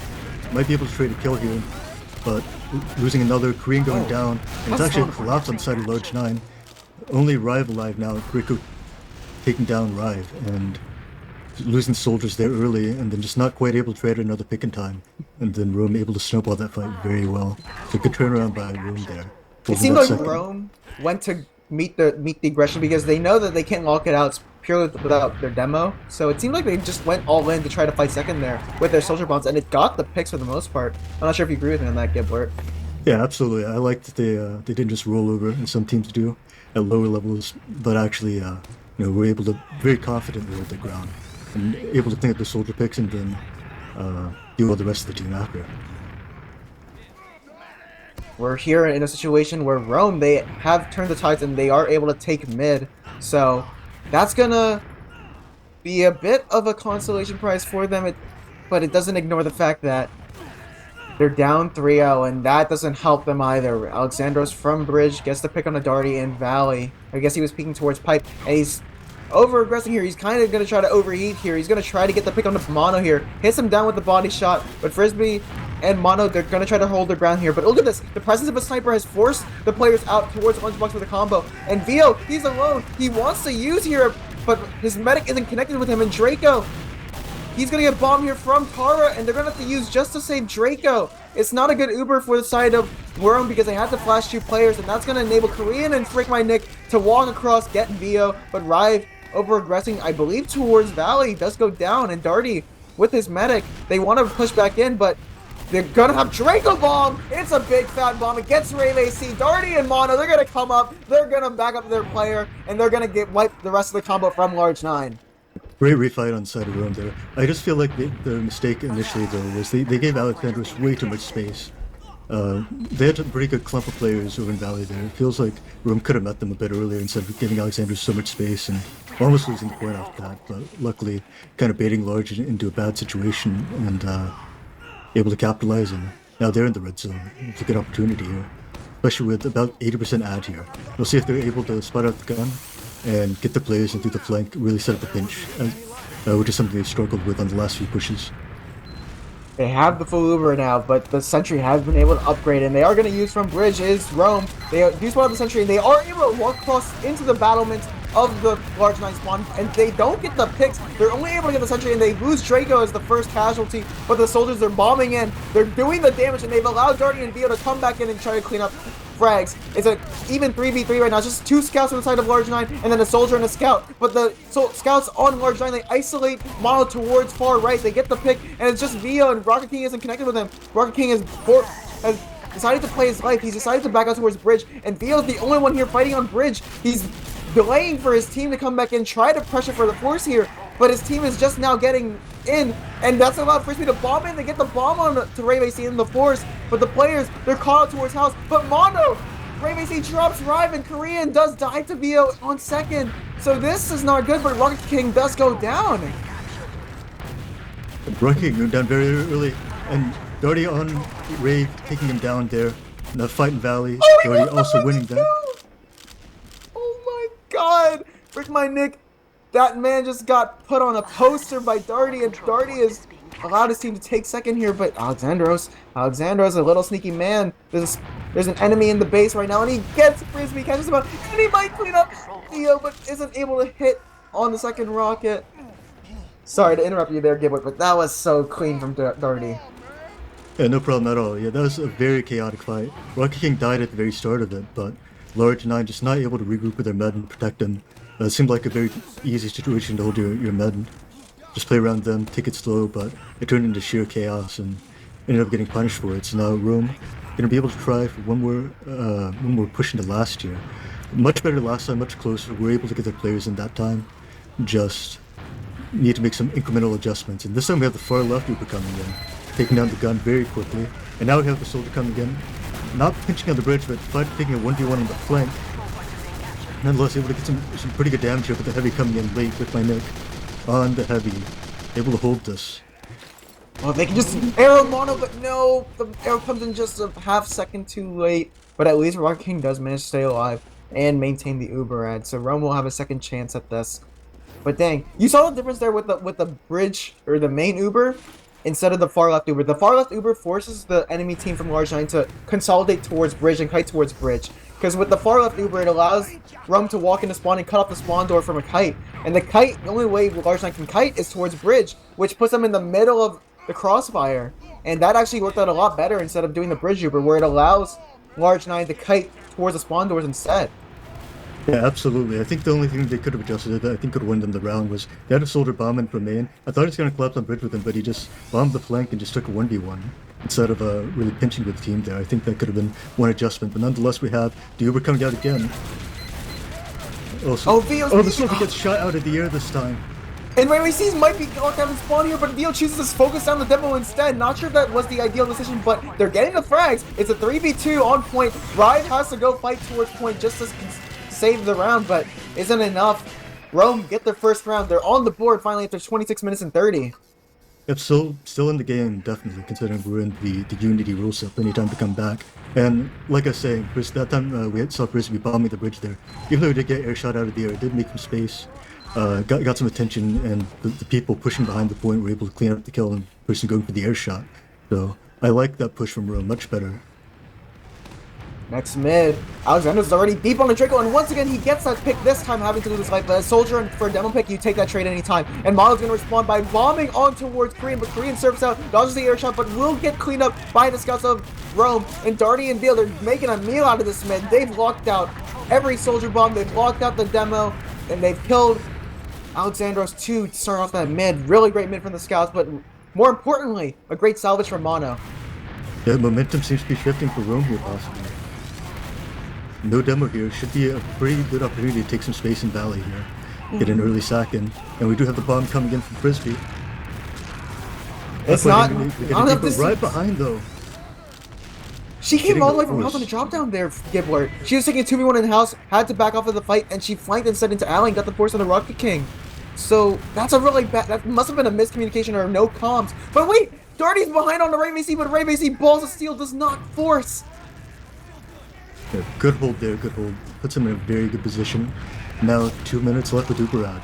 Might be able to trade a kill here, but losing another, Korean going down, and it's actually a collapse on the side of Large 9. Only Rive alive now, Draco taking down Rive, and losing soldiers there early, and then just not quite able to trade another pick in time. And then Rome able to snowball that fight very well. So good turnaround by Rome there. It seemed like Rome went to meet the aggression because they know that they can't lock it out. purely without their demo. So it seemed like they just went all in to try to fight second there with their soldier bombs, and it got the picks for the most part. I'm not sure if you agree with me on that, Giblert. Yeah, absolutely. I like that they didn't just roll over, and some teams do at lower levels, but actually, were able to very confidently hold their ground and able to think of the soldier picks and then deal with the rest of the team after. We're here in a situation where Rome, they have turned the tides and they are able to take mid. So that's gonna be a bit of a consolation prize for them, but it doesn't ignore the fact that they're down 3-0, and that doesn't help them either. Alexandros from Bridge gets the pick on the Darty and Valley. I guess he was peeking towards Pipe, and he's over-aggressing here. He's kind of going to try to overheat here. He's going to try to get the pick on the Mono here. Hits him down with the body shot, but Frisbee and Mono, they're going to try to hold their ground here. But look at this. The presence of a sniper has forced the players out towards Lunchbox with a combo. And Vio, he's alone. He wants to use here, but his medic isn't connected with him. And Draco, he's going to get bombed here from Tara, and they're going to have to use just to save Draco. It's not a good Uber for the side of Rome because they have to flash 2 players, and that's going to enable Korean and Frick My Nick to walk across, get Vio, but Rive over-aggressing, I believe, towards Valley does go down, and Darty with his medic, they want to push back in, but they're going to have Draco bomb. It's a big fat bomb. It gets Rave AC. Darty and Mono, they're going to come up, they're going to back up their player, and they're going to get wiped the rest of the combo from Large 9. Great refight on the side of Rome there. I just feel like the mistake initially, though, was they gave Alexandros way too much space. They had a pretty good clump of players over in Valley there. It feels like Rome could have met them a bit earlier instead of giving Alexandros so much space and almost losing the point off that, but luckily kind of baiting Large into a bad situation and able to capitalize, and now they're in the red zone. It's a good opportunity here, especially with about 80% ad here. We'll see if they're able to spot out the gun and get the players in through the flank, really set up the pinch, which is something they've struggled with on the last few pushes. They have the full Uber now, but the Sentry has been able to upgrade, and they are going to use from Bridge is Rome. They do spot out the Sentry, and they are able to walk across into the battlement of the Large 9 spawn, and they don't get the picks. They're only able to get the Sentry, and they lose Draco as the first casualty, but the soldiers are bombing in. They're doing the damage, and they've allowed Darty and Vio to come back in and try to clean up frags. It's an even 3v3 right now. It's just 2 scouts on the side of Large 9 and then a soldier and a scout. But the scouts on Large 9, they isolate Mono towards far right. They get the pick, and it's just Vio, and Rocket King isn't connected with him. Rocket King has decided to play his life. He's decided to back out towards Bridge, and Vio's the only one here fighting on Bridge. He's delaying for his team to come back in, try to pressure for the force here, but his team is just now getting in, and that's allowed Frisbee to bomb in. They get the bomb on to Rave AC in the force, but the players, they're caught out towards house, but Mono, Rave AC drops Rive, and Korean does die to Vio on second, so this is not good, but Rocket King does go down. Rocket King went down very early, and Darty on Rave taking him down there in the fight in Valley. Oh, Darty also winning that. Oh my god! Frick My Nick, that man just got put on a poster by Darty, and Darty has allowed his team to take second here, but Alexandros, a little sneaky man. There's an enemy in the base right now, and he gets Frisbee, catches him out, and he might clean up Theo, but isn't able to hit on the second rocket. Sorry to interrupt you there, Giblert, but that was so clean from Darty. Yeah, no problem at all. Yeah, that was a very chaotic fight. Rocket King died at the very start of it, but Large 9 just not able to regroup with their med and protect them. It seemed like a very easy situation to hold your med. Just play around them, take it slow, but it turned into sheer chaos and ended up getting punished for it. So now Rome gonna be able to try for one more push into last year. Much better last time, much closer. We're able to get their players in that time. Just need to make some incremental adjustments. And this time we have the far left Uber coming in, taking down the gun very quickly. And now we have the soldier coming in, not pinching on the bridge, but taking a 1v1 on the flank. Nonetheless, able to get some pretty good damage here with the heavy coming in late with my Nick on the heavy. Able to hold this. Well, they can just arrow Mono, but no, the arrow comes in just a half second too late. But at least Rocket King does manage to stay alive and maintain the Uber ad, so Rome will have a second chance at this. But dang, you saw the difference there with the bridge, or the main Uber, instead of the far left Uber. The far left Uber forces the enemy team from Large 9 to consolidate towards Bridge and kite towards Bridge. Because with the far left Uber, it allows Rome to walk into spawn and cut off the spawn door from a kite. And the kite, the only way Large 9 can kite is towards Bridge, which puts them in the middle of the crossfire. And that actually worked out a lot better instead of doing the Bridge Uber, where it allows Large 9 to kite towards the spawn doors instead. Yeah, absolutely. I think the only thing they could have adjusted that I think could win them the round was they had a soldier bomb in from main. I thought he was going to collapse on bridge with him, but he just bombed the flank and just took a 1v1 instead of really pinching with the team there. I think that could have been one adjustment, but nonetheless we have the Uber coming out again. Also, Oh, Vio's the soldier gets shot out of the air this time. And RayVC might be locked out in spawn here, but Vio chooses to focus on the demo instead. Not sure if that was the ideal decision, but they're getting the frags. It's a 3v2 on point. Rive has to go fight towards point just to save the round, but isn't enough. Rome get their first round. They're on the board finally after 26 minutes and 30. It's still in the game, definitely, considering we're in the Unity rule set, plenty of time to come back. And like I was saying, that time we saw Frisbee bombing the bridge there. Even though he did get air shot out of the air, it did make him space. Got some attention, and the people pushing behind the point were able to clean up the kill and the person going for the air shot. So I like that push from Rome much better. Next mid, Alexander's already deep on the Draco, and once again he gets that pick, this time having to lose his life. But as Soldier and for a demo pick, you take that trade anytime. And Mono's going to respond by bombing on towards Korean, but Korean surfs out, dodges the air shot, but will get cleaned up by the scouts of Rome. And Darty and Beal, they're making a meal out of this mid. They've locked out every Soldier bomb, they've locked out the demo, and they've killed Alexandros to start off that mid. Really great mid from the scouts, but more importantly, a great salvage from Mono. The momentum seems to be shifting for Rome here, possibly. No demo here. Should be a pretty good opportunity to take some space in Valley here. Get an early sack in. And we do have the bomb coming in from Frisbee. It's not right behind though. She came all the way from house on the drop down there, Giblert. She was taking a 2v1 in the house, had to back off of the fight, and she flanked instead into Alley and got the force on the Rocket King. So that's a really bad, that must have been a miscommunication or no comms. But wait, Darty's behind on the RayVC, but RayVC balls of steel does not force. Yeah, good hold there, good hold. Puts him in a very good position. Now 2 minutes left with Uber out.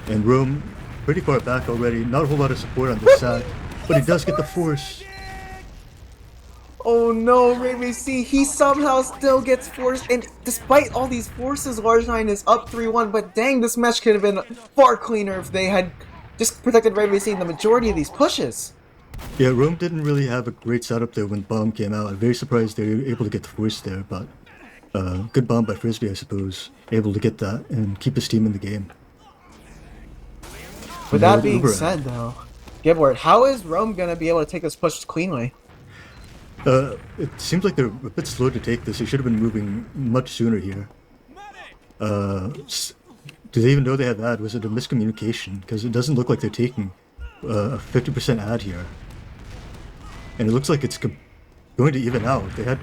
And Rome pretty far back already. Not a whole lot of support on this side, but he does get the force. Oh no, RayVC, he somehow still gets forced, and despite all these forces, Large9 is up 3-1, but dang, this match could have been far cleaner if they had just protected RayVC in the majority of these pushes. Yeah, Rome didn't really have a great setup there when bomb came out. I'm very surprised they were able to get the force there, but good bomb by Frisbee, I suppose. Able to get that and keep his team in the game. With that being said, though, Giblert, how is Rome going to be able to take this push cleanly? It seems like they're a bit slow to take this. They should have been moving much sooner here. Do they even know they have ad? Was it a miscommunication? Because it doesn't look like they're taking a 50% ad here. And it looks like it's going to even out. They had,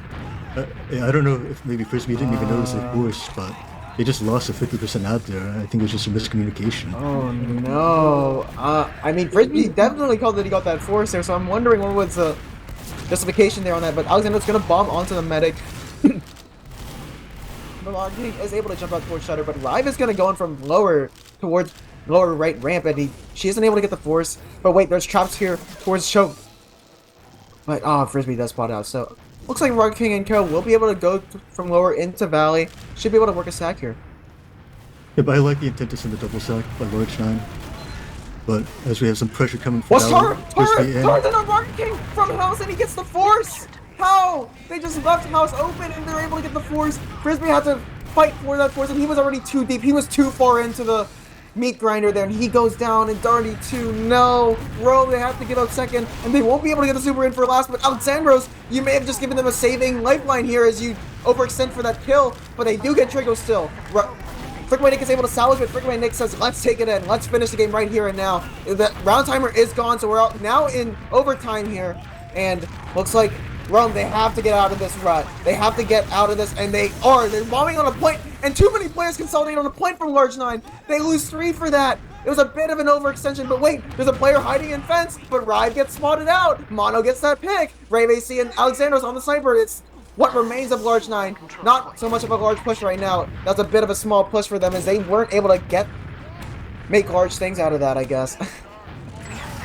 I don't know if maybe Frisbee didn't even notice they forced, but they just lost a 50% ad there. I think it was just a miscommunication. Oh no. I mean, Frisbee definitely called that he got that force there, so I'm wondering what was the justification there on that. But Alexander's going to bomb onto the medic. Melody is able to jump out towards Shutter, but Rive is going to go in from lower towards lower right ramp, and she isn't able to get the force. But wait, there's traps here towards Choke. But Frisbee does spot out, so looks like Rocket King and Co will be able to go from lower into Valley. Should be able to work a sack here. Yeah, but I like the intent to send the double sack by Large9. But as we have some pressure coming from What's Tara on Rocket King from house, and he gets the force. How? They just left house open and they're able to get the force. Frisbee had to fight for that force, and he was already too deep. He was too far into the meat grinder there, and he goes down, and Darty too. No, Rome, they have to get out second, and they won't be able to get the super in for last. But Alexandros, you may have just given them a saving lifeline here as you overextend for that kill, but they do get Trigo still. Freakway Nick is able to salvage, but Freakway Nick says, let's take it in. Let's finish the game right here and now. The round timer is gone, so we're out now in overtime here, and looks like Rome, they have to get out of this rut. They have to get out of this, and they are. They're bombing on a point, and too many players consolidate on a point from Large9. They lose 3 for that. It was a bit of an overextension, but wait, there's a player hiding in fence, but Rive gets spotted out. Mono gets that pick. RayVC and Alexandros on the sniper. It's what remains of Large9. Not so much of a large push right now. That's a bit of a small push for them, as they weren't able to make large things out of that, I guess.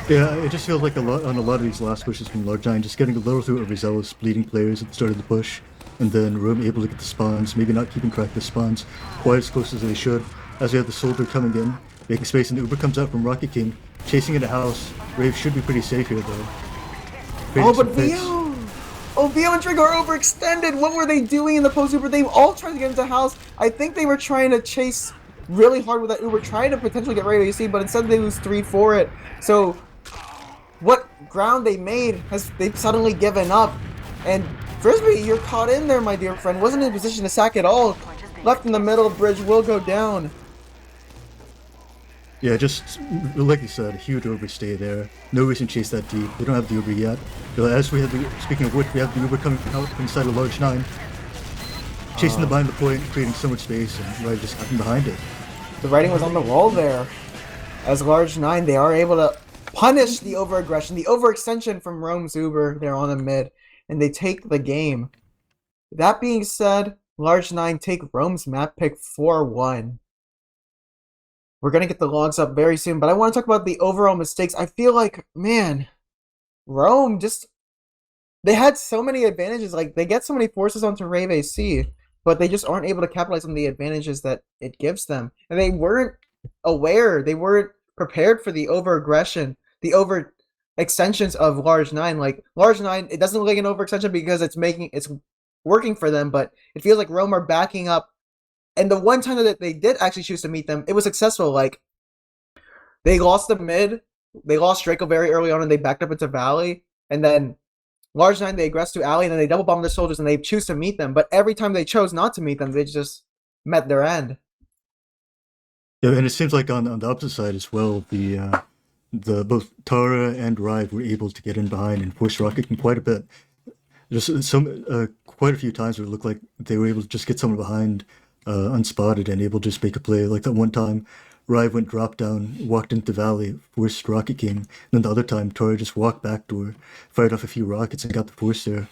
Yeah, it just feels like on a lot of these last pushes from Large9, just getting a little too overzealous, bleeding players at the start of the push, and then Rome able to get the spawns, maybe not keeping track of the spawns quite as close as they should. As we have the soldier coming in, making space, and the Uber comes out from Rocket King, chasing into house. Rave should be pretty safe here though. Oh, but Vio! Oh, Vio and Trick are overextended. What were they doing in the post Uber? They all tried to get into house. I think they were trying to chase really hard with that Uber, trying to potentially get ready to see, but instead they lose 3 for it. So what ground they made has they've suddenly given up. And Frisbee, you're caught in there, my dear friend. Wasn't in a position to sack at all. Left in the middle, bridge will go down. Yeah, just like you said, huge overstay there. No reason to chase that deep. They don't have the Uber yet. But as we have the, speaking of which, we have the Uber coming out inside a large 9. Chasing them behind the point, creating so much space, and Rive just cutting behind it. The writing was on the wall there. As large 9, they are able to punish the overaggression, the overextension from Rome's Uber there on the mid, and they take the game. That being said, large 9 take Rome's map pick 4-1. We're going to get the logs up very soon, but I want to talk about the overall mistakes. I feel like, man, Rome just... They had so many advantages. Like, they get so many forces onto Rave AC, but they just aren't able to capitalize on the advantages that it gives them. And they weren't aware. They weren't prepared for the over-aggression, the over-extensions of large 9. Like, large 9, it doesn't look like an overextension because it's working for them, but it feels like Rome are backing up. And the one time that they did actually choose to meet them, it was successful. Like, they lost the mid, they lost Draco very early on, and they backed up into Valley. And then large 9, they aggress to Alley, and then they double bomb their soldiers, and they choose to meet them. But every time they chose not to meet them, they just met their end. Yeah, and it seems like on the opposite side as well, the both Tara and Rive were able to get in behind and push Rocket King quite a bit. Just quite a few times where it looked like they were able to just get someone behind unspotted and able to just make a play. Like that one time, Rive went drop down, walked into Valley, forced Rocket King. And then the other time, Tora just walked back door, fired off a few rockets, and got the force there.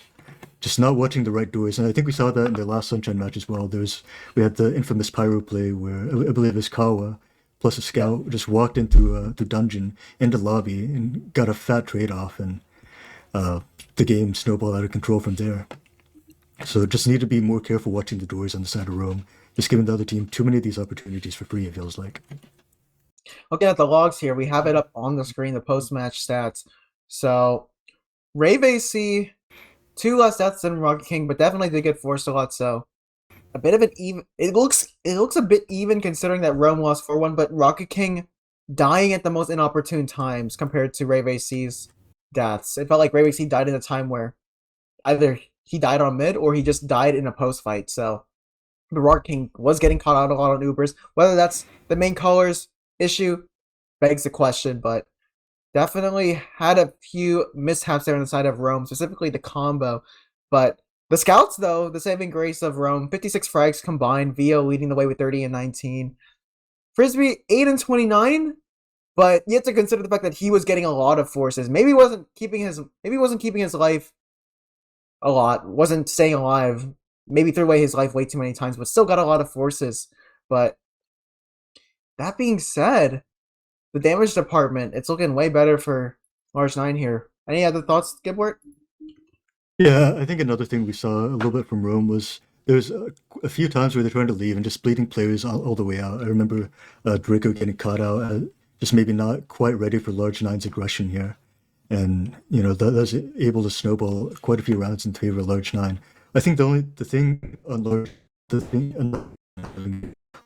Just not watching the right doors. And I think we saw that in the last Sunshine match as well. We had the infamous Pyro play where I believe it was Kawa plus a scout just walked into the dungeon, into lobby, and got a fat trade off, and the game snowballed out of control from there. So just need to be more careful watching the doors on the side of Rome. Just giving the other team too many of these opportunities for free, it feels like. Looking at the logs here, we have it up on the screen, the post-match stats. So, Rave AC, 2 less deaths than Rocket King, but definitely did get forced a lot, so a bit of an even... It looks a bit even considering that Rome lost 4-1, but Rocket King dying at the most inopportune times compared to Rave AC's deaths. It felt like Rave AC died in a time where either he died on mid or he just died in a post-fight, so... The Rocket King was getting caught out a lot on Ubers. Whether that's the main color's issue begs the question, but definitely had a few mishaps there on the side of Rome, specifically the combo. But the scouts, though, the saving grace of Rome, 56 frags combined, Vio leading the way with 30 and 19. Frisbee, 8 and 29, but you have to consider the fact that he was getting a lot of forces. Maybe he wasn't keeping his life a lot, wasn't staying alive. Maybe threw away his life way too many times, but still got a lot of forces. But that being said, the damage department, it's looking way better for large 9 here. Any other thoughts, Giblert? Yeah, I think another thing we saw a little bit from Rome was there's a few times where they're trying to leave and just bleeding players all the way out. I remember Draco getting caught out, just maybe not quite ready for large 9's aggression here. And, that's able to snowball quite a few rounds in favor of large 9. I think the thing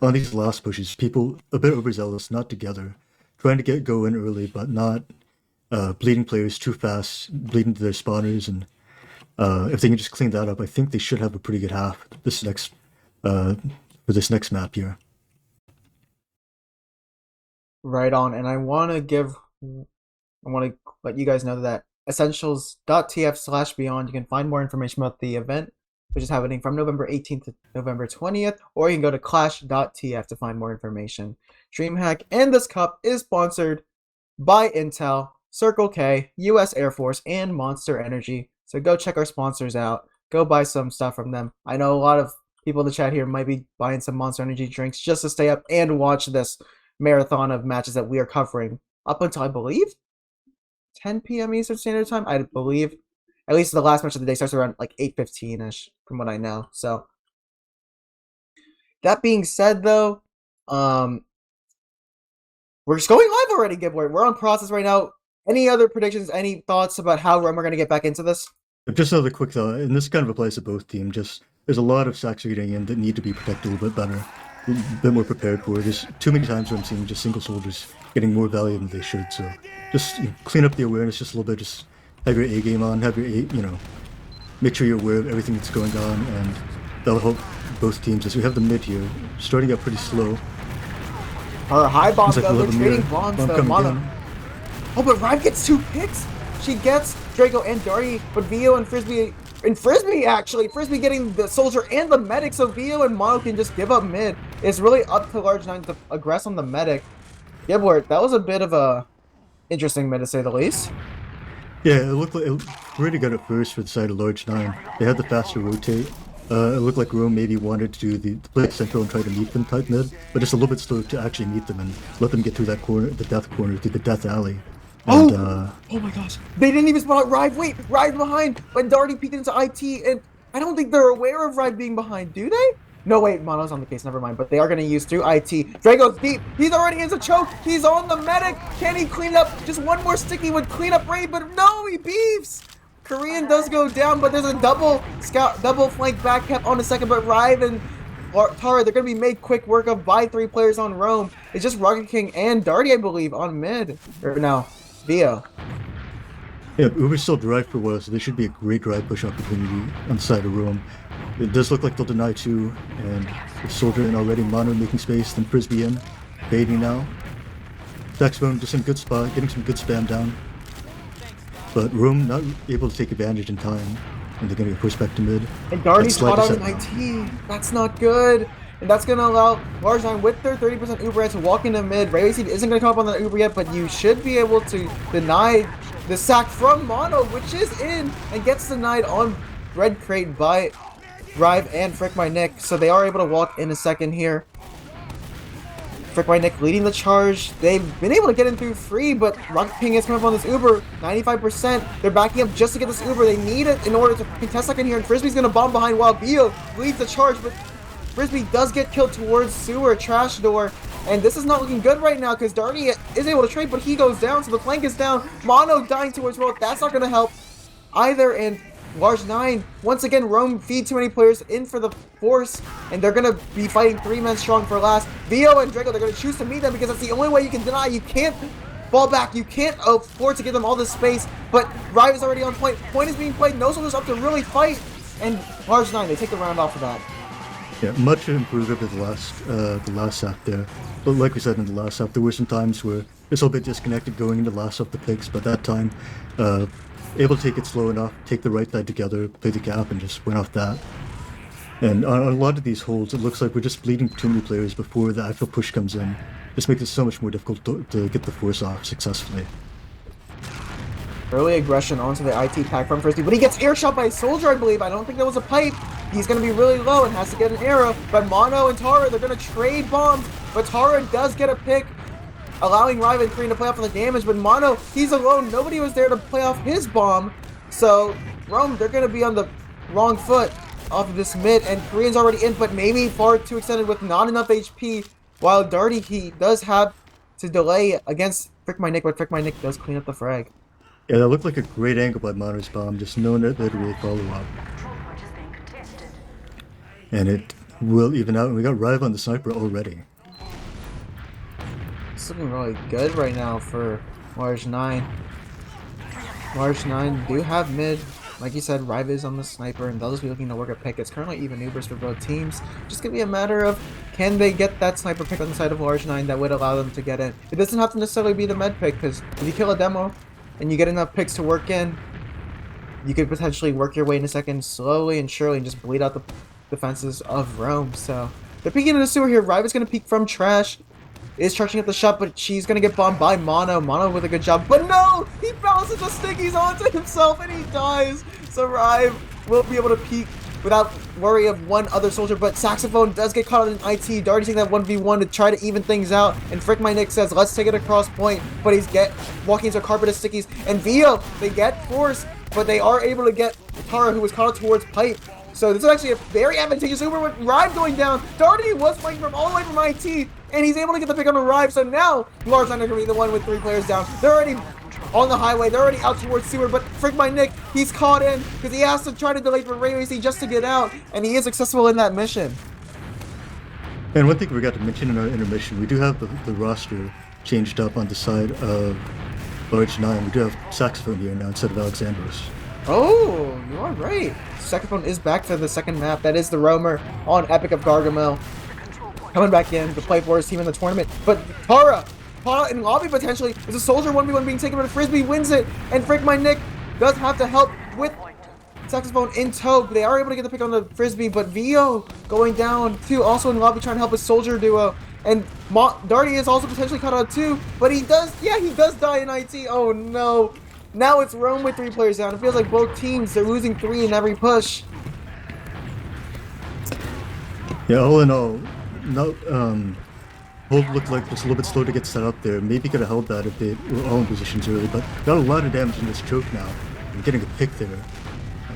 on these last pushes, people a bit overzealous, not together, trying to go in early, but not bleeding players too fast, bleeding to their spawners, and if they can just clean that up, I think they should have a pretty good half for this next map here. Right on, and I want to let you guys know that essentials.tf/beyond, you can find more information about the event, which is happening from November 18th to November 20th, or you can go to clash.tf to find more information. DreamHack and this cup is sponsored by Intel, Circle K, US Air Force, and Monster Energy. So go check our sponsors out. Go buy some stuff from them. I know a lot of people in the chat here might be buying some Monster Energy drinks just to stay up and watch this marathon of matches that we are covering up until, I believe, 10 p.m. Eastern Standard Time, I believe. At least the last match of the day starts around like 8:15ish, from what I know. So that being said, though, we're just going live already, Giblert. We're on process right now. Any other predictions? Any thoughts about how Rome are going to get back into this? Just another quick thought, and this kind of applies to both teams. Just there's a lot of sacks getting in that need to be protected a little bit better, a bit more prepared for. There's too many times where I'm seeing just single soldiers getting more value than they should. So just clean up the awareness just a little bit. Just have your A game on. Have your make sure you're aware of everything that's going on, and that'll help both teams. As we have the mid here, starting out pretty slow. Her high bomb Looks like though, we'll they're have a trading mirror. bombs Bomb though. coming Mono. down. Oh, but Rive gets 2 picks. She gets Draco and Darty, but Vio and Frisbee actually. Frisbee getting the soldier and the medic, so Vio and Mono can just give up mid. It's really up to Large 9 to aggress on the medic. Giblert, that was a bit of a interesting mid to say the least. Yeah, it looked like it pretty good at first for the side of Large 9. They had the faster rotate. It looked like Rome maybe wanted to do the play central and try to meet them tight mid, but just a little bit slow to actually meet them and let them get through that corner, the death corner, through the death alley. And, Oh my gosh. They didn't even spot out Rive. Wait, Rive behind. But Darty peeked into IT, and I don't think they're aware of Rive being behind, do they? No, wait, Mono's on the case, never mind. But they are going to use through IT. Drago's deep. He's already into choke. He's on the medic. Can he clean up? Just one more sticky would clean up Ray, but no, he beefs. Korean does go down, but there's a double flank back kept on a second, but Rive and Tara, they're going to be made quick work of by 3 players on Rome. It's just Rocket King and Darty, I believe, on mid. Or no, Vio. Yeah, Uber's still drive for a while, so there should be a great drive push opportunity on the side of Rome. It does look like they'll deny 2, and the soldier in already, Mono making space, then Frisbee in, baiting now. Daxbone just in good spot, getting some good spam down. But Rome not able to take advantage in time, and they're going to get pushed back to mid. And Darty's caught out in IT. That's not good. And that's going to allow Large 9 with their 30% Uber to walk into mid. Ray Seed isn't going to come up on that Uber yet, but you should be able to deny the sack from Mono, which is in, and gets denied on Red Crate by Rive and Frick My Nick. So they are able to walk in a second here. Frick My Nick leading the charge. They've been able to get in through free, but Rocket King has come up on this Uber. 95%. They're backing up just to get this Uber. They need it in order to contest second here, and Frisbee's going to bomb behind while Bio leads the charge, but Frisbee does get killed towards sewer trash door, and this is not looking good right now because Darty is able to trade, but he goes down, so the flank is down. Mono dying towards road. That's not going to help either, and Large 9, once again, Rome feed too many players in for the force, and they're going to be fighting 3 men strong for last. Vio and Draco, they're going to choose to meet them because that's the only way you can deny. You can't fall back. You can't afford to give them all this space, but Rive is already on point. Point is being played. No soldiers up to really fight, and Large 9, they take the round off of that. Yeah, much improved over the last half there. But like we said in the last half, there were some times where it's a little bit disconnected going into the last half the picks, but that time, able to take it slow enough, take the right side together, play the gap, and just win off that. And on a lot of these holds, it looks like we're just bleeding too many players before the actual push comes in. Just makes it so much more difficult to get the force off successfully. Early aggression onto the IT pack from Frisbee, but he gets air shot by a soldier, I believe. I don't think that was a pipe. He's going to be really low and has to get an arrow. But Mono and Tara, they're going to trade bombs. But Tara does get a pick, allowing Rive and Korean to play off of the damage. But Mono, he's alone. Nobody was there to play off his bomb. So Rome, they're going to be on the wrong foot off of this mid. And Korean's already in, but maybe far too extended with not enough HP. While Darty, he does have to delay against Frick My Nick, but Frick My Nick does clean up the frag. Yeah, that looked like a great angle by Mono's bomb, just knowing that they'd really follow up. And it will even out, and we got Rive on the sniper already. It's looking really good right now for Large 9. Large 9 do have mid. Like you said, Rive is on the sniper, and they'll just be looking to work a pick. It's currently even Ubers for both teams. Just gonna be a matter of, can they get that sniper pick on the side of Large 9 that would allow them to get in? It doesn't have to necessarily be the med pick, because if you kill a demo, and you get enough picks to work in, you could potentially work your way in a second slowly and surely and just bleed out the defenses of Rome. So they're peeking into the sewer here. Rive is going to peek from trash. Is charging at the shot, but she's going to get bombed by Mono. Mono with a good job. But no! He bounces the stickies onto himself and he dies. So Rive will be able to peek without worry of one other soldier, but Saxophone does get caught in IT. Darty taking that 1v1 to try to even things out, and Frick My Nick says, let's take it across point, but he's walking into a carpet of stickies, and Vio, they get forced, but they are able to get Tara, who was caught towards pipe. So this is actually a very advantageous Uber with Rive going down. Darty was playing from all the way from IT, and he's able to get the pick on the Rive, so now Large 9 are going to be the one with 3 players down. They're already on the highway. They're already out towards sewer, but frick my Nick, he's caught in because he has to try to delay for ray racing just to get out, and he is successful in that mission. And one thing we forgot to mention in our intermission, we do have the roster changed up on the side of Large 9. We do have Saxophone here now instead of Alexandros. Oh, you are right. Saxophone is back for the second map. That is the Roamer on Epic of Gargamel. Coming back in to play for his team in the tournament. But Tara in lobby potentially is a soldier 1v1 being taken, but Frisbee wins it. And frick my Nick does have to help with Saxophone in tow. They are able to get the pick on the Frisbee, but Vio going down too, also in lobby trying to help his soldier duo. And Darty is also potentially cut out too, but he does die in IT. Oh no. Now it's Rome with 3 players down. It feels like both teams, they're losing 3 in every push. Yeah, all in all, Hold looked like it's a little bit slow to get set up there. Maybe could have held that if they were all in positions early, but got a lot of damage in this choke now. And getting a pick there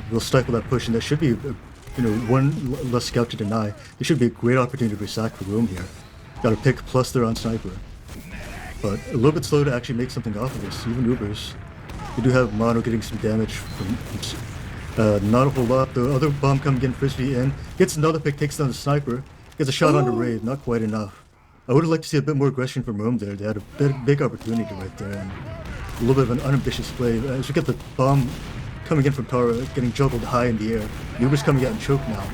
will stifle that push, and there should be, one less scout to deny. There should be a great opportunity for sack for Rome here. Got a pick plus they're on sniper. But a little bit slow to actually make something off of this, even Ubers. We do have Mono getting some damage from not a whole lot. The other bomb coming in, Frisbee in, gets another pick, takes down the sniper, gets a shot on the raid, not quite enough. I would have liked to see a bit more aggression from Rome there. They had a big opportunity right there, and a little bit of an unambitious play. As we get the bomb coming in from Tara, getting juggled high in the air. Uber's coming out and choke now.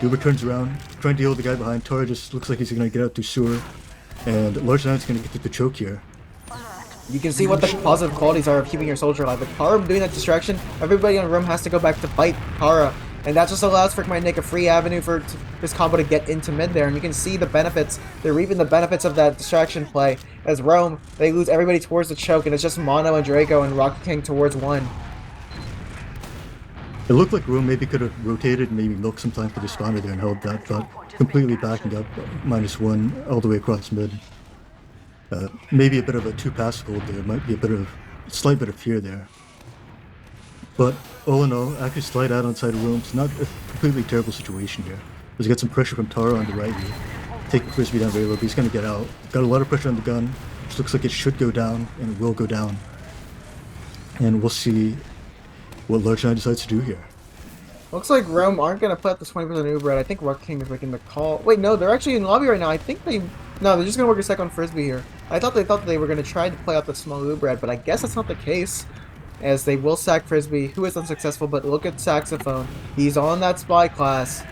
Uber turns around, trying to heal the guy behind. Tara just looks like he's going to get out through sewer, and Large 9's going to get through the choke here. You can see what the positive qualities are of keeping your soldier alive. With Tara doing that distraction, everybody in the room has to go back to fight Tara. And that just allows Frick My Nick a free avenue for this combo to get into mid there. And you can see the benefits. They're reaping the benefits of that distraction play. As Rome, they lose everybody towards the choke. And it's just Mono and Draco and Rocket King towards 1. It looked like Rome maybe could have rotated and maybe milked some time for the spawner there and held that, but completely backing up -1 all the way across mid. Maybe a bit of a 2-pass hold there. Might be a slight bit of fear there. But all in all, actually slide out on side of Rome. It's not a completely terrible situation here. There's got some pressure from Tara on the right here. Taking Frisbee down very low, but he's going to get out. Got a lot of pressure on the gun, which looks like it should go down, and it will go down. And we'll see what Large 9 decides to do here. Looks like Rome aren't going to play up the 20% Uber. I think Rocket King is making the call. Wait, no, they're actually in lobby right now. I think they... No, they're just going to work a second on Frisbee here. I thought they were going to try to play out the small Uber, but I guess that's not the case. As they will sack Frisbee, who is unsuccessful, but look at Saxophone. He's on that spy class.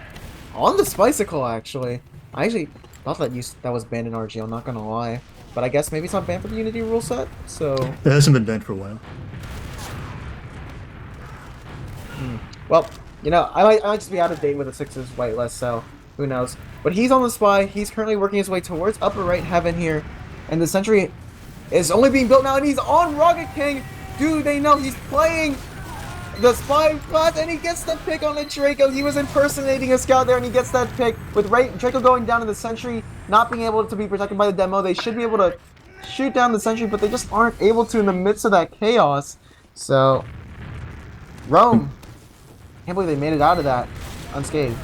On the Spicicle, actually. I actually thought that was banned in RG, I'm not gonna lie. But I guess maybe it's not banned for the Unity rule set, so... It hasn't been banned for a while. Well, I might just be out of date with the 6's whitelist, so who knows. But he's on the spy, he's currently working his way towards upper right heaven here. And the sentry is only being built now, and he's on Rocket King! Dude, they know he's playing the spy class, and he gets the pick on the Draco. He was impersonating a scout there, and he gets that pick. With Draco going down to the sentry, not being able to be protected by the demo, they should be able to shoot down the sentry, but they just aren't able to in the midst of that chaos. So, Rome, can't believe they made it out of that unscathed.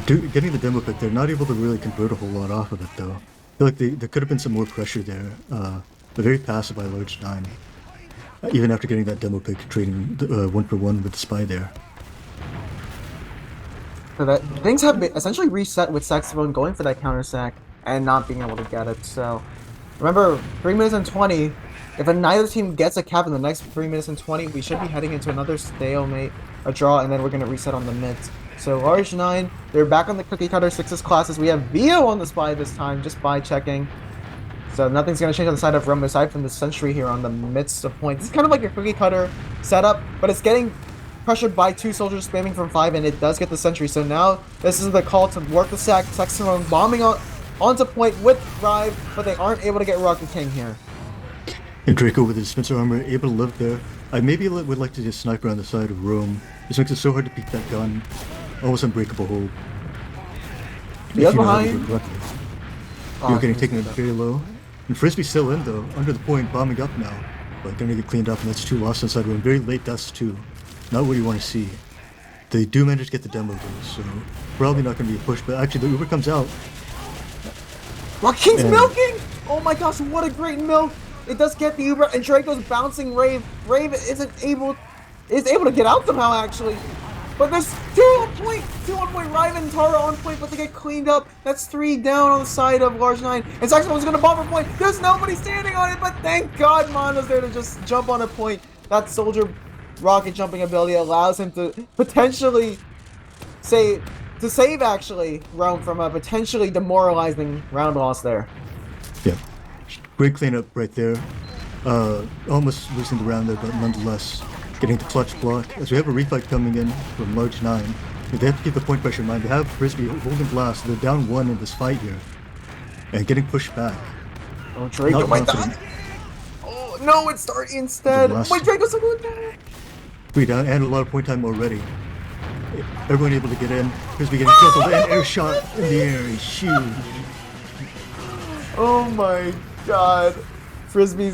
Getting the demo pick, they're not able to really convert a whole lot off of it, though. I feel like there could have been some more pressure there. But very passive by Large 9. Even after getting that demo pick, trading 1-for-1 with the spy there. So that things have been essentially reset with Saxophone going for that counter sack and not being able to get it. So remember, 3 minutes and 20. If neither team gets a cap in the next 3 minutes and 20, we should be heading into another stalemate, a draw, and then we're gonna reset on the mids. So Large 9, they're back on the cookie cutter 6's classes. We have Vio on the spy this time, just by checking. So nothing's going to change on the side of Rome aside from the sentry here on the midst of points. It's kind of like your cookie cutter setup, but it's getting pressured by 2 soldiers spamming from 5, and it does get the sentry. So now this is the call to work the sack. Saxophone bombing onto point with Drive, but they aren't able to get Rocket King here. And Draco with his Spencer armor able to live there. I maybe would like to just sniper on the side of Rome. This makes it so hard to beat that gun. Almost unbreakable hold. The other behind. You're getting taken very low. And Frisbee's still in though, under the point, bombing up now. But gonna get cleaned up, and that's 2 lost inside Rome. Very late deaths too. Not what you want to see. They do manage to get the demo though, so probably not gonna be a push, but actually the Uber comes out. Rocket King's milking! Oh my gosh, what a great milk! It does get the Uber, and Draco's bouncing Rave. Rave is able to get out somehow, actually. But there's two on point, Riven and Tara on point, but they get cleaned up. That's 3 down on the side of Large 9. And Saxophon's gonna bomb for point. There's nobody standing on it, but thank God Mono's there to just jump on a point. That Soldier rocket jumping ability allows him to potentially save actually Rome from a potentially demoralizing round loss there. Yeah, great cleanup right there. Almost losing the round there, but nonetheless getting the clutch block. As we have a refight coming in from Large 9, they have to keep the point pressure in mind. They have Frisbee holding blast. They're down 1 in this fight here, and getting pushed back. Oh, Draco might die. Oh no, it's starting instead. Wait, Draco's so good. 3 down and a lot of point time already. Everyone able to get in. Frisbee getting juggled and air shot in the air is huge. Oh my God, Frisbee,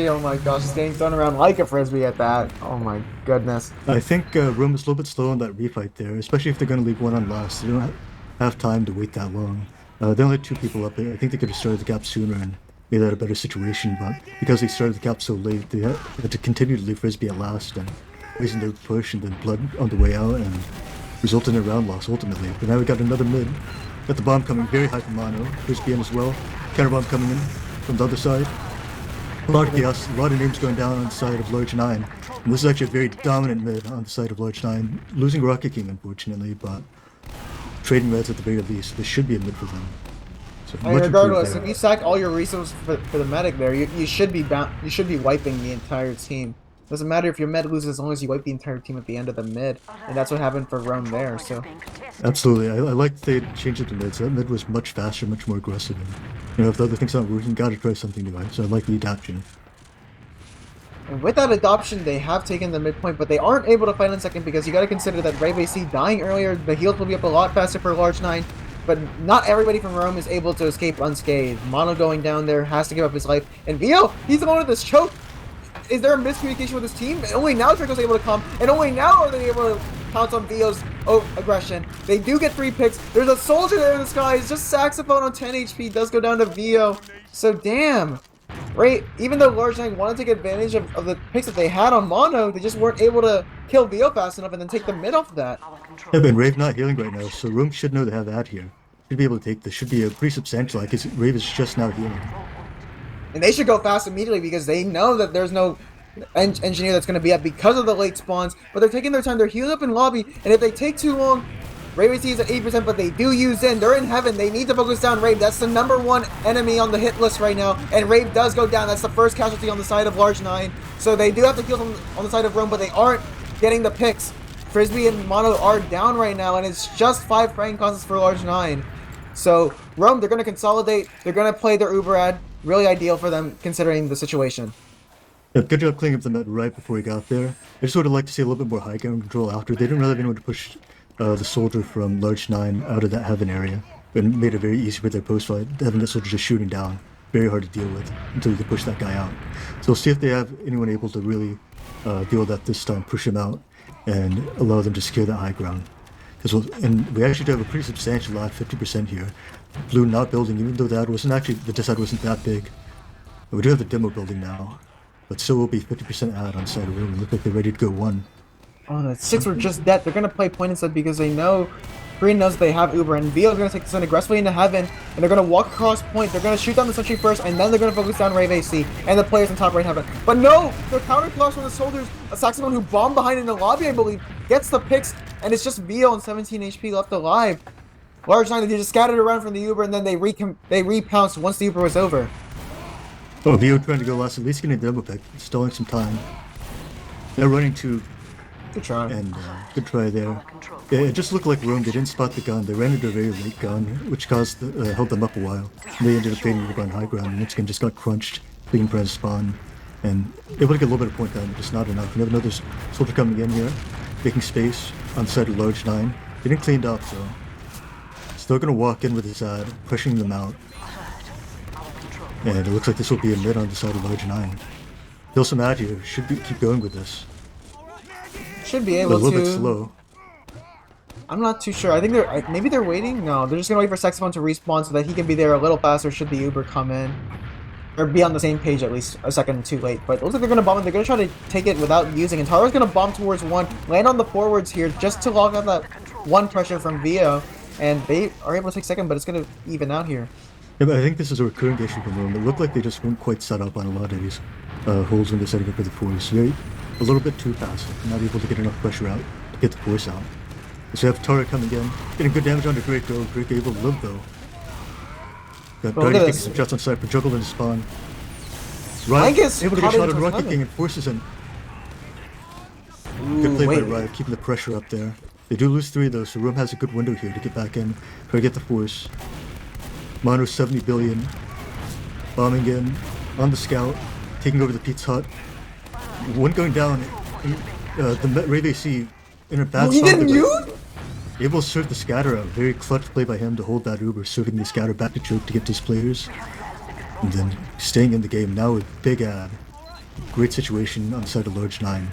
oh my gosh, he's getting thrown around like a Frisbee at that. Oh my goodness. I think Rome is a little bit slow on that refight there, especially if they're going to leave 1 on last. They don't have time to wait that long. They only had 2 people up there. I think they could have started the gap sooner and made that a better situation, but because they started the gap so late, they had to continue to leave Frisbee at last and wasting their push and then blood on the way out and result in a round loss ultimately. But now we got another mid. Got the bomb coming very high from Mono. Frisbee in as well. Counter bomb coming in from the other side. A lot of chaos, a lot of names going down on the side of Large 9. And this is actually a very dominant mid on the side of Large 9. Losing Rocket King, unfortunately, but trading reds at the very least. This should be a mid for them. So I mean, regardless, if you sack all your resources for the medic there, you should be wiping the entire team. Doesn't matter if your mid loses as long as you wipe the entire team at the end of the mid. And that's what happened for Rome there, so. Absolutely. I like that they changed it to mids. That mid was much faster, much more aggressive. And, you know, if the other things aren't working, gotta try something new. So I like the adaptation. And with that adoption, they have taken the midpoint, but they aren't able to fight in second because you gotta consider that Brave AC dying earlier, the heals will be up a lot faster for Large 9. But not everybody from Rome is able to escape unscathed. Mono going down there has to give up his life. And Vio, he's the one with this choke. Is there a miscommunication with his team? And only now Draco's able to come, and only now are they able to pounce on Vio's aggression. They do get 3 picks. There's a soldier there in the sky. It's just Saxophone on 10 HP. Does go down to Vio. So damn. Right, even though Large 9 wanted to take advantage of the picks that they had on Mono, they just weren't able to kill Vio fast enough and then take the mid off of that. Yeah, but Rave not healing right now, so Rome should know they have that here. Should be able to take this. Should be a pretty substantial, because Rave is just now healing. And they should go fast immediately because they know that there's no engineer that's going to be up because of the late spawns. But they're taking their time. They're healing up in lobby. And if they take too long, Rave AC is at 8%, but they do use in. They're in heaven. They need to focus down Rave. That's the #1 enemy on the hit list right now. And Rave does go down. That's the first casualty on the side of Large 9. So they do have to heal on the side of Rome, but they aren't getting the picks. Frisbee and Mono are down right now, and it's just 5 frame costs for Large 9. So Rome, they're going to consolidate. They're going to play their Uber ad. Really ideal for them considering the situation. Yeah, good job cleaning up the mid right before he got there. I just would have liked to see a little bit more high ground control after. They didn't really have anyone to push the soldier from Large 9 out of that heaven area. And made it very easy for their post fight, having that soldier just shooting down. Very hard to deal with until you can push that guy out. So we'll see if they have anyone able to really deal with that this time, push him out, and allow them to secure that high ground. And we actually do have a pretty substantial ad, 50% here. Blue not building, even though the disad wasn't that big. But we do have the demo building now. But still will be 50% ad on side of room. It look like they're ready to go 1. Oh, the 6 were just dead. They're going to play point instead because they know Green knows they have Uber, and Vio is going to take this in aggressively into heaven, and they're going to walk across point. They're going to shoot down the sentry first, and then they're going to focus down Rave AC and the players in top right heaven. But no! They're counter-class from the soldiers. A Saxophone who bombed behind in the lobby, I believe, gets the picks, and it's just Vio on 17 HP left alive. Large 9, they just scattered around from the Uber, and then they repounced once the Uber was over. Oh, Vio trying to go last, at least getting a double pick, stalling some time. They're running to... Good try. And good try there. Yeah, it just looked like Rome. They didn't spot the gun. They ran into a very late gun, which held them up a while. And they ended up fading on high ground, and once again just got crunched, being pressed spawn. And able to get a little bit of point down, but just not enough. You have another soldier coming in here, making space on the side of Large 9. Getting cleaned up, so. Still gonna walk in with his ad, pushing them out. And it looks like this will be a mid on the side of Large 9. Still some ad here. Should keep going with this. Should be able to. A little bit slow. I'm not too sure. I think maybe they're waiting. No, they're just gonna wait for Saxophone to respawn so that he can be there a little faster should the Uber come in. or be on the same page at least a second too late. But it looks like they're going to bomb it. They're going to try to take it without using. And Taro's going to bomb towards one, land on the forwards here just to lock out that one pressure from Vio. And they are able to take second, but it's going to even out here. Yeah, but I think this is a recurring issue from Rome. It looked like they just weren't quite set up on a lot of these holes when they're setting up for the force. Very, a little bit too passive, not able to get enough pressure out to get the force out. So you have Tara coming in, getting good damage onto Drake though. Drake able to live though. Got Guardian taking some shots on side for juggled into spawn. Riot able to get shot on Rocket King and forces him. Good play by Riot, keeping the pressure up there. They do lose 3 though, so Room has a good window here to get back in, try to get the force. Mono 70 billion, bombing in, on the scout, taking over the Pete's hut. One going down, the Rave AC in a bad spot. Able to serve the scatter out. Very clutch play by him to hold that Uber, serving the scatter back to choke to get his players. And then staying in the game now with big ad. Great situation on the side of Large 9.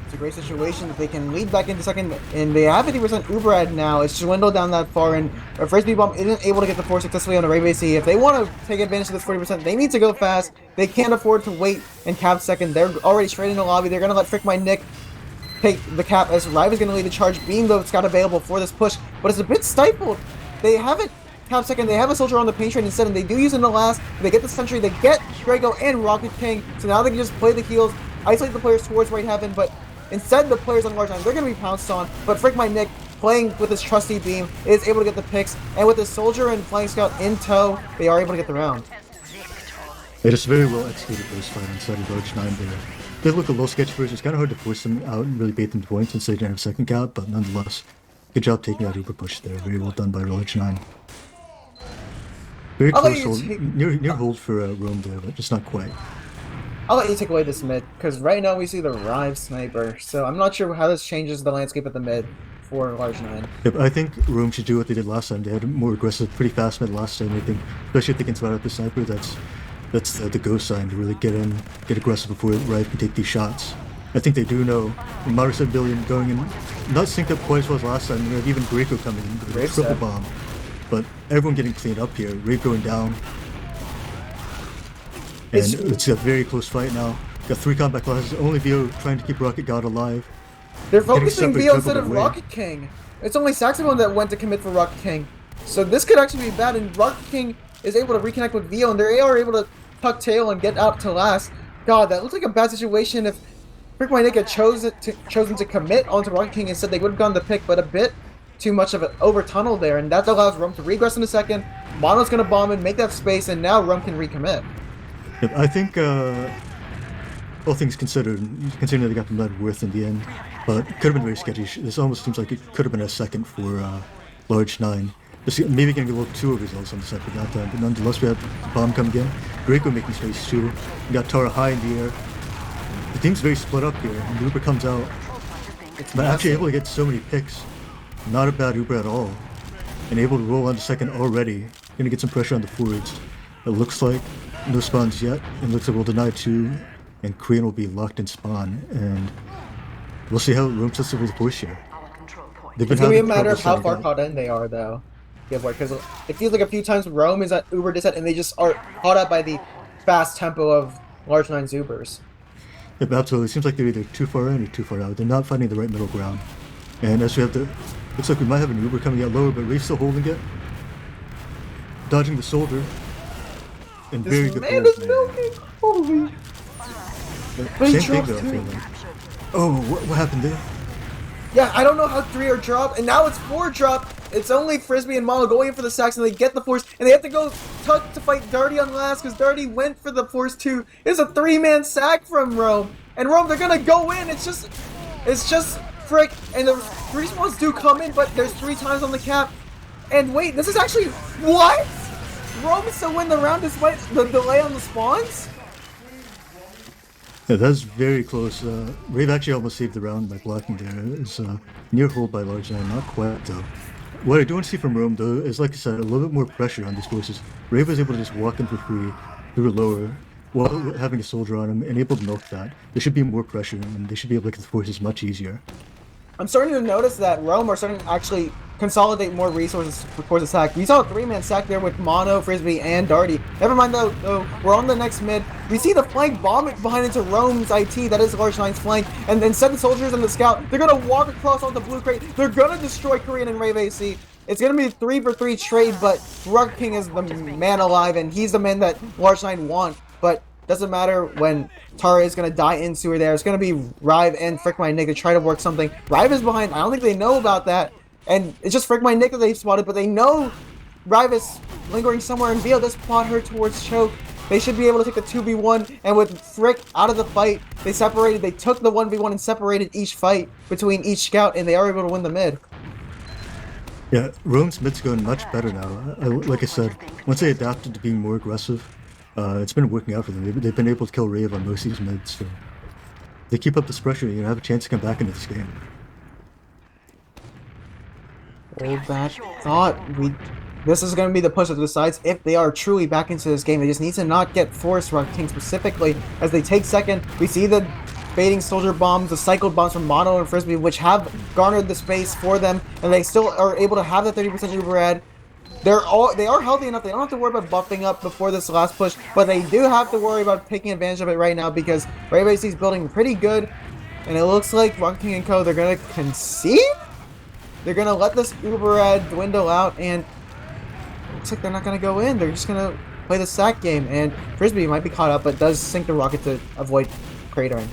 It's a great situation that they can lead back into second, and they have 50% Uber ad now. It's dwindled down that far, and Frisbee Bomb isn't able to get the force successfully on the Rave AC. If they want to take advantage of this 40%, they need to go fast. They can't afford to wait and cap second. They're already straight in the lobby. They're going to let Frick My Nick take the cap as Rive is going to lead the charge, being the scout available for this push, but it's a bit stifled. They haven't cap second, they have a soldier on the paint train instead, and they do use it in the last. They get the sentry, they get Drago and Rocket King, so now they can just play the heals, isolate the players towards right heaven, but instead the players on large 9, they're going to be pounced on, but Frick My Nick, playing with his trusty beam, is able to get the picks, and with his soldier and flying scout in tow, they are able to get the round. It is very well executed first fight inside of large 9 there. They look a little sketchy first. It's kind of hard to force them out and really bait them to points since they didn't have second cap, but nonetheless, good job taking out Uber push there. Very well done by Large 9. Very close hold, near hold for Rome there, but just not quite. I'll let you take away this mid, because right now we see the Rive sniper, so I'm not sure how this changes the landscape at the mid for Large 9. Yep, I think Rome should do what they did last time. They had a more aggressive, pretty fast mid last time, I think. Especially if they can spot out the sniper, that's the go sign to really get in, get aggressive before Rive can take these shots. I think they do know. Mono 7 billion going in, not synced up quite as well as last time. You have even Greco coming in with a triple bomb. But everyone getting cleaned up here. Rave going down. And it's a very close fight now. Got 3 combat classes, only Vio trying to keep Rocket God alive. They're focusing Vio instead of Rocket King. It's only Saxophone that went to commit for Rocket King. So this could actually be bad, and Rocket King is able to reconnect with Vio, and they are able to tuck tail and get out to last. God, that looks like a bad situation. If Frick My Nick had chosen to commit onto Rocket King instead, they would have gone the pick, but a bit too much of an over tunnel there, and that allows Rum to regress in a second. Mono's going to bomb and make that space, and now Rum can recommit. Yep, I think, all things considered, considering they got the lead worth in the end, but it could have been very sketchy. This almost seems like it could have been a second for Large 9. Just maybe getting a little too overzealous on the second that time, but nonetheless we have the bomb coming in. Draco making space too. We got Tara high in the air. The team's very split up here, and Uber comes out. But actually able to get so many picks. Not a bad Uber at all. And able to roll on the second already. Gonna get some pressure on the forwards. It looks like no spawns yet. It looks like we'll deny 2, and Korean will be locked in spawn. And we'll see how Rome sets up with the force here. It's gonna be a matter of how far caught in they are, though. Because it feels like a few times Rome is at Uber disset and they just are caught up by the fast tempo of Large 9's Ubers. Yep, absolutely. It seems like they're either too far in or too far out. They're not finding the right middle ground. And as we have the... Looks like we might have an Uber coming out lower, but Ray's still holding it. Dodging the soldier. And this very good man is milking! Holy... Same thing though, I feel like. Oh, what happened there? Yeah, I don't know how 3 are dropped, and now it's 4 dropped. It's only Frisbee and Mono going in for the sacks, and they get the force, and they have to go tuck to fight Darty on last, because Darty went for the force too. It's a 3-man sack from Rome, and Rome, they're gonna go in. It's just Frick, and the respawns do come in, but there's 3 times on the cap. And wait, this is actually what? Rome still win the round despite the delay on the spawns? Yeah, that's very close. Rave actually almost saved the round by blocking there. It's near hold by Large 9, not quite though. What I do want to see from Rome though is, like I said, a little bit more pressure on these forces. Rave was able to just walk in for free through lower while having a soldier on him and able to milk that. There should be more pressure and they should be able to get the forces much easier. I'm starting to notice that Rome are starting to actually consolidate more resources towards the sack. We saw a three-man sack there with Mono, Frisbee, and Darty. Never mind though, we're on the next mid. We see the flank bomb it behind into Rome's IT, that is Large 9's flank, and then 7 soldiers and the scout. They're gonna walk across on the blue crate. They're gonna destroy Korean and Rave AC. It's gonna be a 3-for-3 trade, but Rocket King is the man alive, and he's the man that Large 9 want. But doesn't matter when Tara is going to die in sewer there. It's going to be Rive and Frick My Nick to try to work something. Rive is behind. I don't think they know about that. And it's just Frick My Nick that they've spotted, but they know Rive is lingering somewhere, and Beal does plot her towards Choke. They should be able to take the 2v1, and with Frick out of the fight, they separated. They took the 1v1 and separated each fight between each scout, and they are able to win the mid. Yeah, Rome's mid's going much better now. Like I said, once they adapted to being more aggressive, it's been working out for them. They've been able to kill Rave on most of these mids, so if they keep up this pressure, you have a chance to come back into this game. Hold that thought. This is going to be the push that decides if they are truly back into this game. They just need to not get forced, Rocket King specifically, as they take second. We see the baiting soldier bombs, the cycled bombs from Mono and Frisbee, which have garnered the space for them, and they still are able to have the 30% Uber ad. They are healthy enough. They don't have to worry about buffing up before this last push, but they do have to worry about taking advantage of it right now because Ray AC is building pretty good, and it looks like Rocket King and Co. They're gonna concede. They're gonna let this Uber ad dwindle out, and it looks like they're not gonna go in. They're just gonna play the sack game, and Frisbee might be caught up, but does sink the rocket to avoid cratering.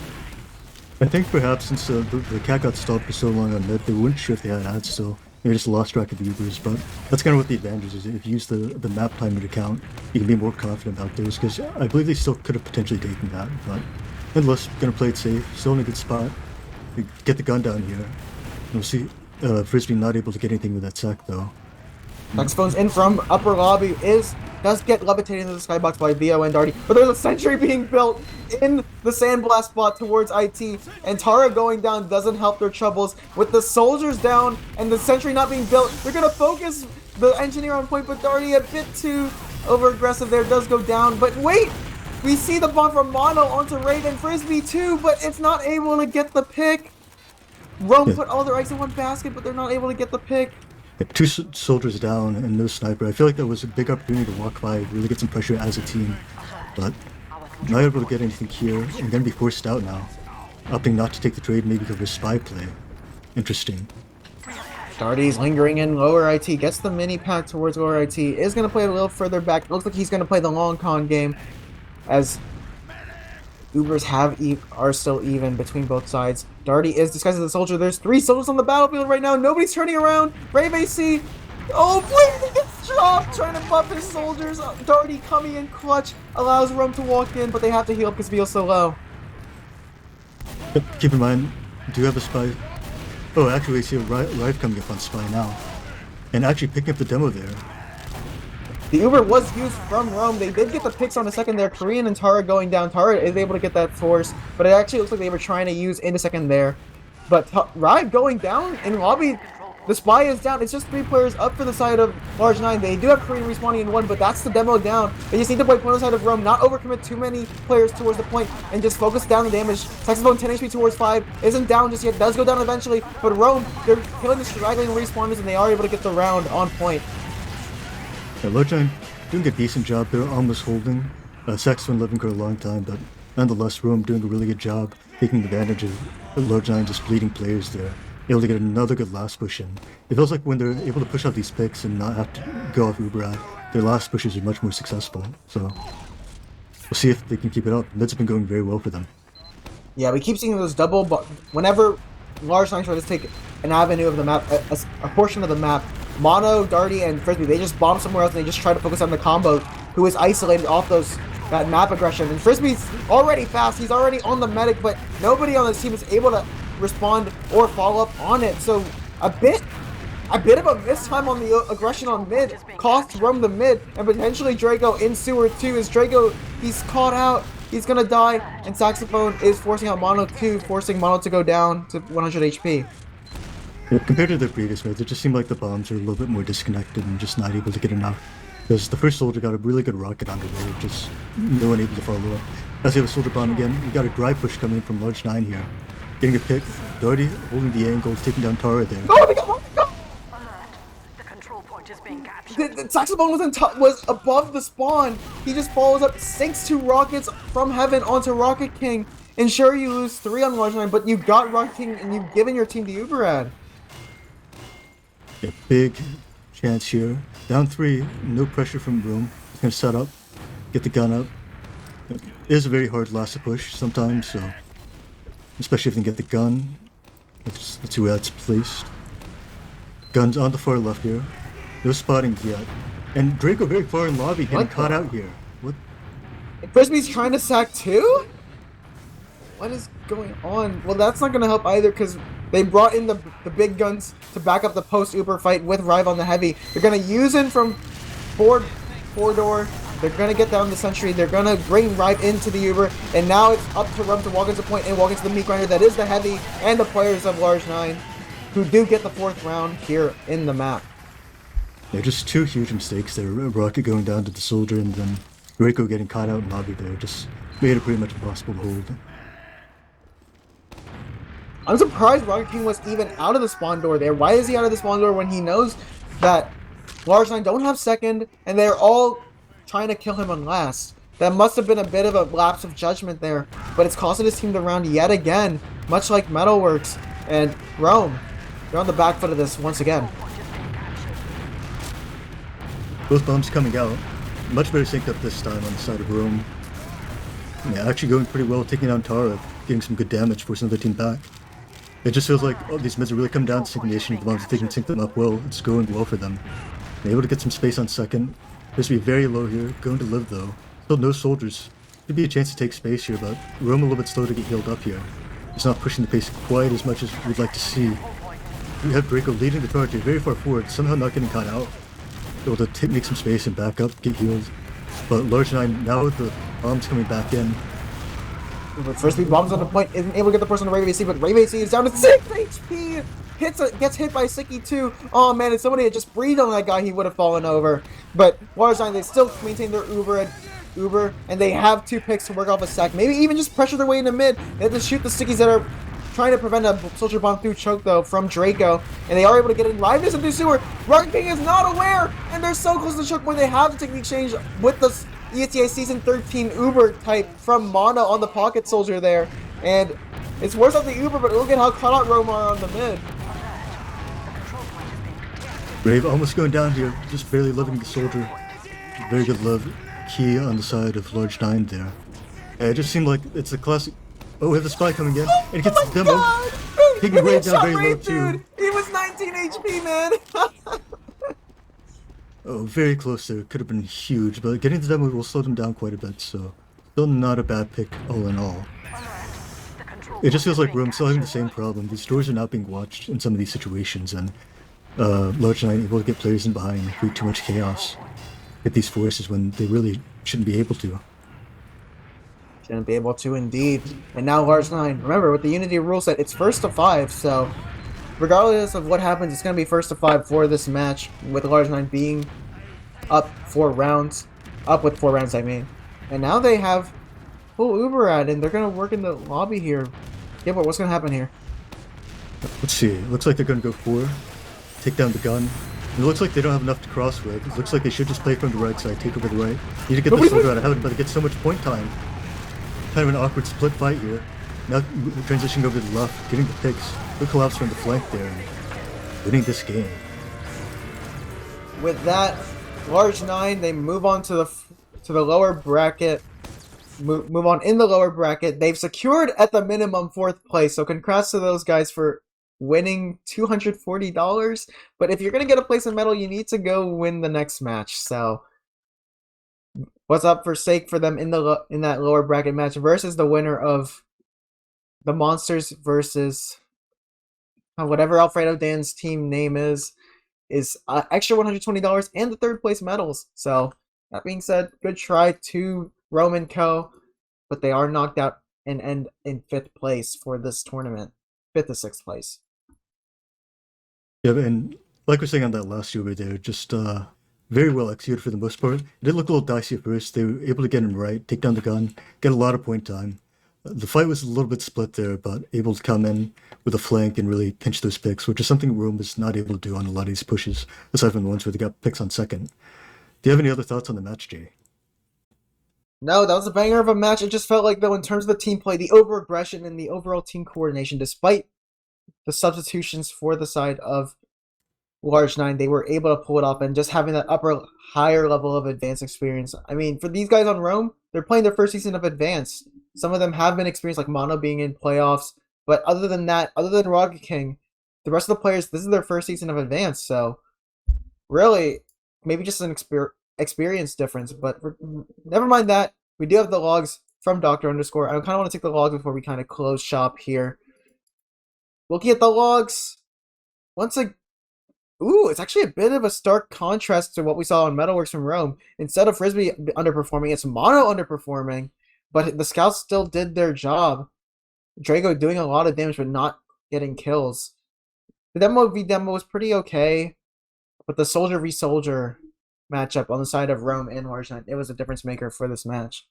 I think perhaps since the cat got stalled for so long on mid, they weren't sure if they had ads still. They just lost track of the Ubers, but that's kind of what the advantage is. If you use the map timer account, you can be more confident about those, because I believe they still could have potentially taken that, but nonetheless, gonna play it safe, still in a good spot. We get the gun down here. We'll see Frisbee not able to get anything with that sack though. Saxophone's in from upper lobby, does get levitated into the skybox by Vio and Darty, but there's a sentry being built in the sandblast spot towards IT, and Tara going down doesn't help their troubles. With the soldiers down and the sentry not being built, they're gonna focus the engineer on point, but Darty a bit too over aggressive there, does go down. But wait, we see the bomb from Mono onto Raven Frisbee too, but it's not able to get the pick. Rome put all their eggs in one basket, but they're not able to get the pick. Yeah, 2 soldiers down and no sniper. I feel like that was a big opportunity to walk by, really get some pressure as a team, but not able to get anything here. I'm gonna be forced out now, opting not to take the trade maybe because of a spy play. Interesting. Darty's lingering in lower IT, gets the mini pack towards lower IT, is going to play a little further back. Looks like he's going to play the long con game, as Ubers are still even between both sides. Darty is disguised as a soldier. There's 3 soldiers on the battlefield right now. Nobody's turning around. Rave AC. Oh, please, he gets dropped trying to buff his soldiers. Darty coming in clutch allows Rome to walk in, but they have to heal because Beal's so low. Keep in mind, do you have a spy? Oh, actually, I see a Rive coming up on spy now, and actually picking up the demo there. The Uber was used from Rome. They did get the picks on the second there. Korean and Tara going down. Tara is able to get that force, but it actually looks like they were trying to use in the second there. But Rive going down in lobby. The spy is down. It's just 3 players up for the side of Large 9. They do have Korean respawning in 1, but that's the demo down. They just need to play point on the side of Rome, not overcommit too many players towards the point, and just focus down the damage. Saxophone 10 HP towards 5. Isn't down just yet. Does go down eventually, but Rome, they're killing the straggling respawners, and they are able to get the round on point. Yeah, Large 9 doing a decent job. They're almost holding. Saxophone living for a long time, but nonetheless, Rome doing a really good job taking advantage of Large 9 just bleeding players there. Able to get another good last push in. It feels like when they're able to push out these picks and not have to go off Uber ad, their last pushes are much more successful. So we'll see if they can keep it up. Mids have been going very well for them. Yeah, we keep seeing those double, but whenever Large 9 tries to take an avenue of the map, a portion of the map, Mono, Darty, and Frisbee, they just bomb somewhere else and they just try to focus on the combo, who is isolated off that map aggression. And Frisbee's already fast, he's already on the medic, but nobody on this team is able to respond or follow up on it. So a bit of a mistime on the aggression on mid costs Rome the mid, and potentially Draco in sewer too. As Draco, he's caught out, he's gonna die, and Saxophone is forcing out Mono too, forcing Mono to go down to 100 HP. Yeah, compared to the previous mids, it just seemed like the bombs are a little bit more disconnected and just not able to get enough. Because the first soldier got a really good rocket underway, just no one able to follow up. As they have a soldier bomb again, we got a dry push coming in from Large 9 here. Getting a pick. Darty holding the angle, taking down Tara there. Oh my god! Oh my god! The control point is being captured. The Saxophone was above the spawn. He just follows up, sinks 2 rockets from heaven onto Rocket King. And sure, you lose 3 on Large 9, but you got Rocket King and you've given your team to Uberad. A big chance here. Down 3, no pressure from Room. He's gonna set up, get the gun up. It is a very hard last to push sometimes, so especially if they can get the gun. Let's see where that's placed. Gun's on the far left here. No spotting yet. And Draco very far in lobby, getting caught out here. What? Frisbee's trying to sack too? What is going on? Well, that's not going to help either because they brought in the big guns to back up the post-Uber fight with Rive on the heavy. They're going to use him from four door. They're going to get down the sentry. They're going to bring Rive into the Uber. And now it's up to Rum to walk into point and walk into the meat grinder that is the heavy and the players of Large 9 who do get the 4th round here in the map. Yeah, just 2 huge mistakes there. Rocket going down to the soldier and then Draco getting caught out in lobby there. Just made it pretty much impossible to hold. I'm surprised Rocket King was even out of the spawn door there. Why is he out of the spawn door when he knows that Large 9 don't have second and they're all trying to kill him on last? That must have been a bit of a lapse of judgment there, but it's costing his team the round yet again, much like Metalworks and Rome. They're on the back foot of this once again. Both bombs coming out. Much better synced up this time on the side of Rome. Yeah, actually going pretty well, taking down Tara, getting some good damage, forcing the other team back. It just feels like these mids are really coming down to synchronization of the bombs. If they can sync them up well, it's going well for them. They're able to get some space on second. There's to be very low here, going to live though. Still no soldiers. Could be a chance to take space here, but Rome a little bit slow to get healed up here. He's not pushing the pace quite as much as we'd like to see. We have Draco leading the charge here, very far forward, somehow not getting caught out. Able to make some space and back up, get healed. But Large 9, now with the bombs coming back in. But first he bombs on the point, isn't able to get the person to Ray AC, but Ray AC is down to 6 HP! Gets hit by Sicky too. Oh man, if somebody had just breathed on that guy, he would have fallen over. But Large 9, they still maintain their Uber, and they have 2 picks to work off a sack. Maybe even just pressure their way into mid. They have to shoot the Sickies that are trying to prevent a soldier bomb through choke though from Draco, and they are able to get in. Live is into sewer. Rocket King is not aware, and they're so close to choke when they have to take the exchange with the ESTA Season 13 Uber type from Mana on the pocket soldier there, and it's worse on the Uber, but look at how caught out Rome are on the mid. Brave almost going down here, just barely living the soldier. Very good love. Key on the side of Large 9 there. It just seemed like it's a classic. Oh, we have the spy coming in, and it gets the demo. Taking way down very low too. He was 19 HP, man. Oh, very close there. Could have been huge, but getting the demo will slow them down quite a bit, so still not a bad pick all in all. It just feels like Rome's still having the same problem. These doors are not being watched in some of these situations, and Large 9 able to get players in behind and create too much chaos. Hit these forces when they really shouldn't be able to. Shouldn't be able to, indeed. And now Large 9. Remember, with the Unity rule set, it's first to 5, so regardless of what happens, it's going to be first to 5 for this match, with Large 9 being up 4 rounds. Up with 4 rounds, I mean. And now they have full Uber ad, and they're going to work in the lobby here. Yeah, but what's going to happen here? Let's see. It looks like they're going to go 4. Take down the gun. It looks like they don't have enough to cross with. It looks like they should just play from the right side, take over the right. Need to get the soldier out of heaven, but they get so much point time. Kind of an awkward split fight here. Now transitioning over to the left, getting the picks. Good collapse from the flank there, and winning this game. With that, Large 9, they move on to the lower bracket. Move on in the lower bracket. They've secured at the minimum 4th place, so congrats to those guys for winning $240. But if you're gonna get a place in medal, you need to go win the next match. So what's up for stake for them in that lower bracket match versus the winner of the Monsters versus whatever Alfredo Dan's team name is extra $120 and the 3rd place medals. So that being said, good try to Roman Co, but they are knocked out and end in 5th place for this tournament. 5th to 6th place. Yeah, and like we're saying on that last over there, just very well executed for the most part. It did look a little dicey at first. They were able to get him right, take down the gun, get a lot of point time. The fight was a little bit split there, but able to come in with a flank and really pinch those picks, which is something Rome is not able to do on a lot of these pushes, aside from the ones where they got picks on second. Do you have any other thoughts on the match, Jay? No, that was a banger of a match. It just felt like, though, in terms of the team play, the over aggression and the overall team coordination, despite the substitutions for the side of Large Nine, they were able to pull it off, and just having that higher level of advanced experience. I mean, for these guys on Rome, they're playing their first season of advanced. Some of them have been experienced, like Mono being in playoffs, but other than that, other than Rocket King, the rest of the players, this is their first season of advanced. So really, maybe just an experience difference. But never mind that. We do have the logs from Doctor Underscore. I kind of want to take the logs before we kind of close shop here. Looking at the logs, once again. Ooh, it's actually a bit of a stark contrast to what we saw on Metalworks from Rome. Instead of Frisbee underperforming, it's Mono underperforming, but the scouts still did their job. Drago doing a lot of damage but not getting kills. The demo v demo was pretty okay, but the soldier v soldier matchup on the side of Rome and Large Knight, it was a difference maker for this match.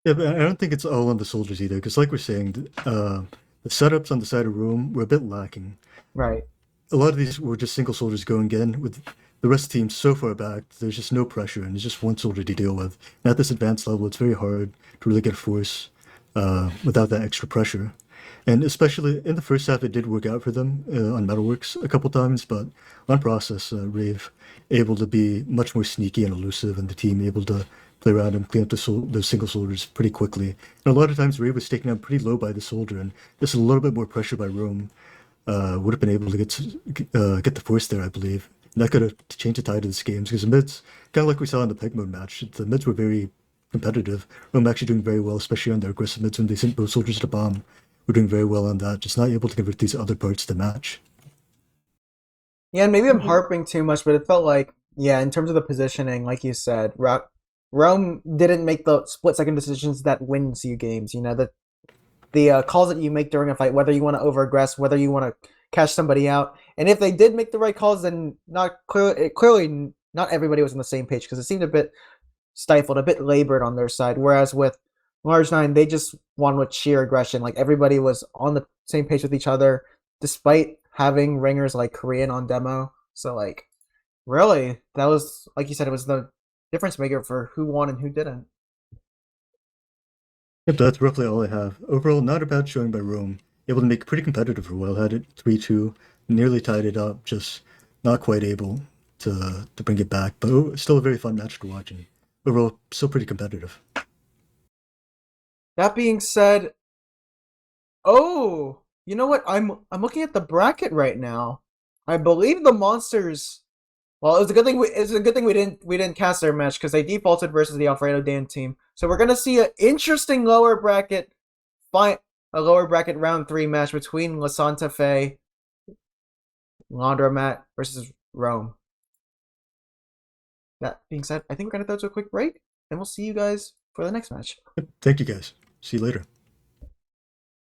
Yeah, but I don't think it's all on the soldiers either, because like we're saying, the setups on the side of Rome were a bit lacking. Right. A lot of these were just single soldiers going in with the rest of the team so far back. There's just no pressure, and there's just one soldier to deal with. And at this advanced level, it's very hard to really get a force without that extra pressure. And especially in the first half, it did work out for them on Metalworks a couple times, but on process, Rave able to be much more sneaky and elusive, and the team able to play around and clean up those single soldiers pretty quickly. And a lot of times, Rave was taken out pretty low by the soldier, and just a little bit more pressure by Rome would have been able to get the force there, I believe. And that could have changed the tide of this game, because the mids, kind of like we saw in the peg mode match, the mids were very competitive. Rome actually doing very well, especially on their aggressive mids when they sent both soldiers to bomb. We're doing very well on that, just not able to convert these other parts to the match. Yeah, and maybe I'm harping too much, but it felt like, yeah, in terms of the positioning, like you said, Rome didn't make the split-second decisions that wins you games. You know, the calls that you make during a fight, whether you want to over-aggress, whether you want to cash somebody out. And if they did make the right calls, then clearly not everybody was on the same page, because it seemed a bit stifled, a bit labored on their side. Whereas with Large Nine, they just won with sheer aggression. Like, everybody was on the same page with each other, despite having ringers like Korean on demo. So, like, really, that was, like you said, it was the difference maker for who won and who didn't. Yep, that's roughly all I have. Overall, not a bad showing by Rome. Able to make it pretty competitive for a while. Had it 3-2, nearly tied it up, just not quite able to bring it back. But still a very fun match to watch. And overall, still pretty competitive. That being said, oh, you know what? I'm looking at the bracket right now. I believe the monsters. Well, it's a good thing we didn't cast their match, because they defaulted versus the Alfredo Dan team. So we're gonna see an interesting lower bracket round 3 match between La Santa Fe, Laundromat versus Rome. That being said, I think we're gonna throw to a quick break, and we'll see you guys for the next match. Yep, thank you guys. See you later.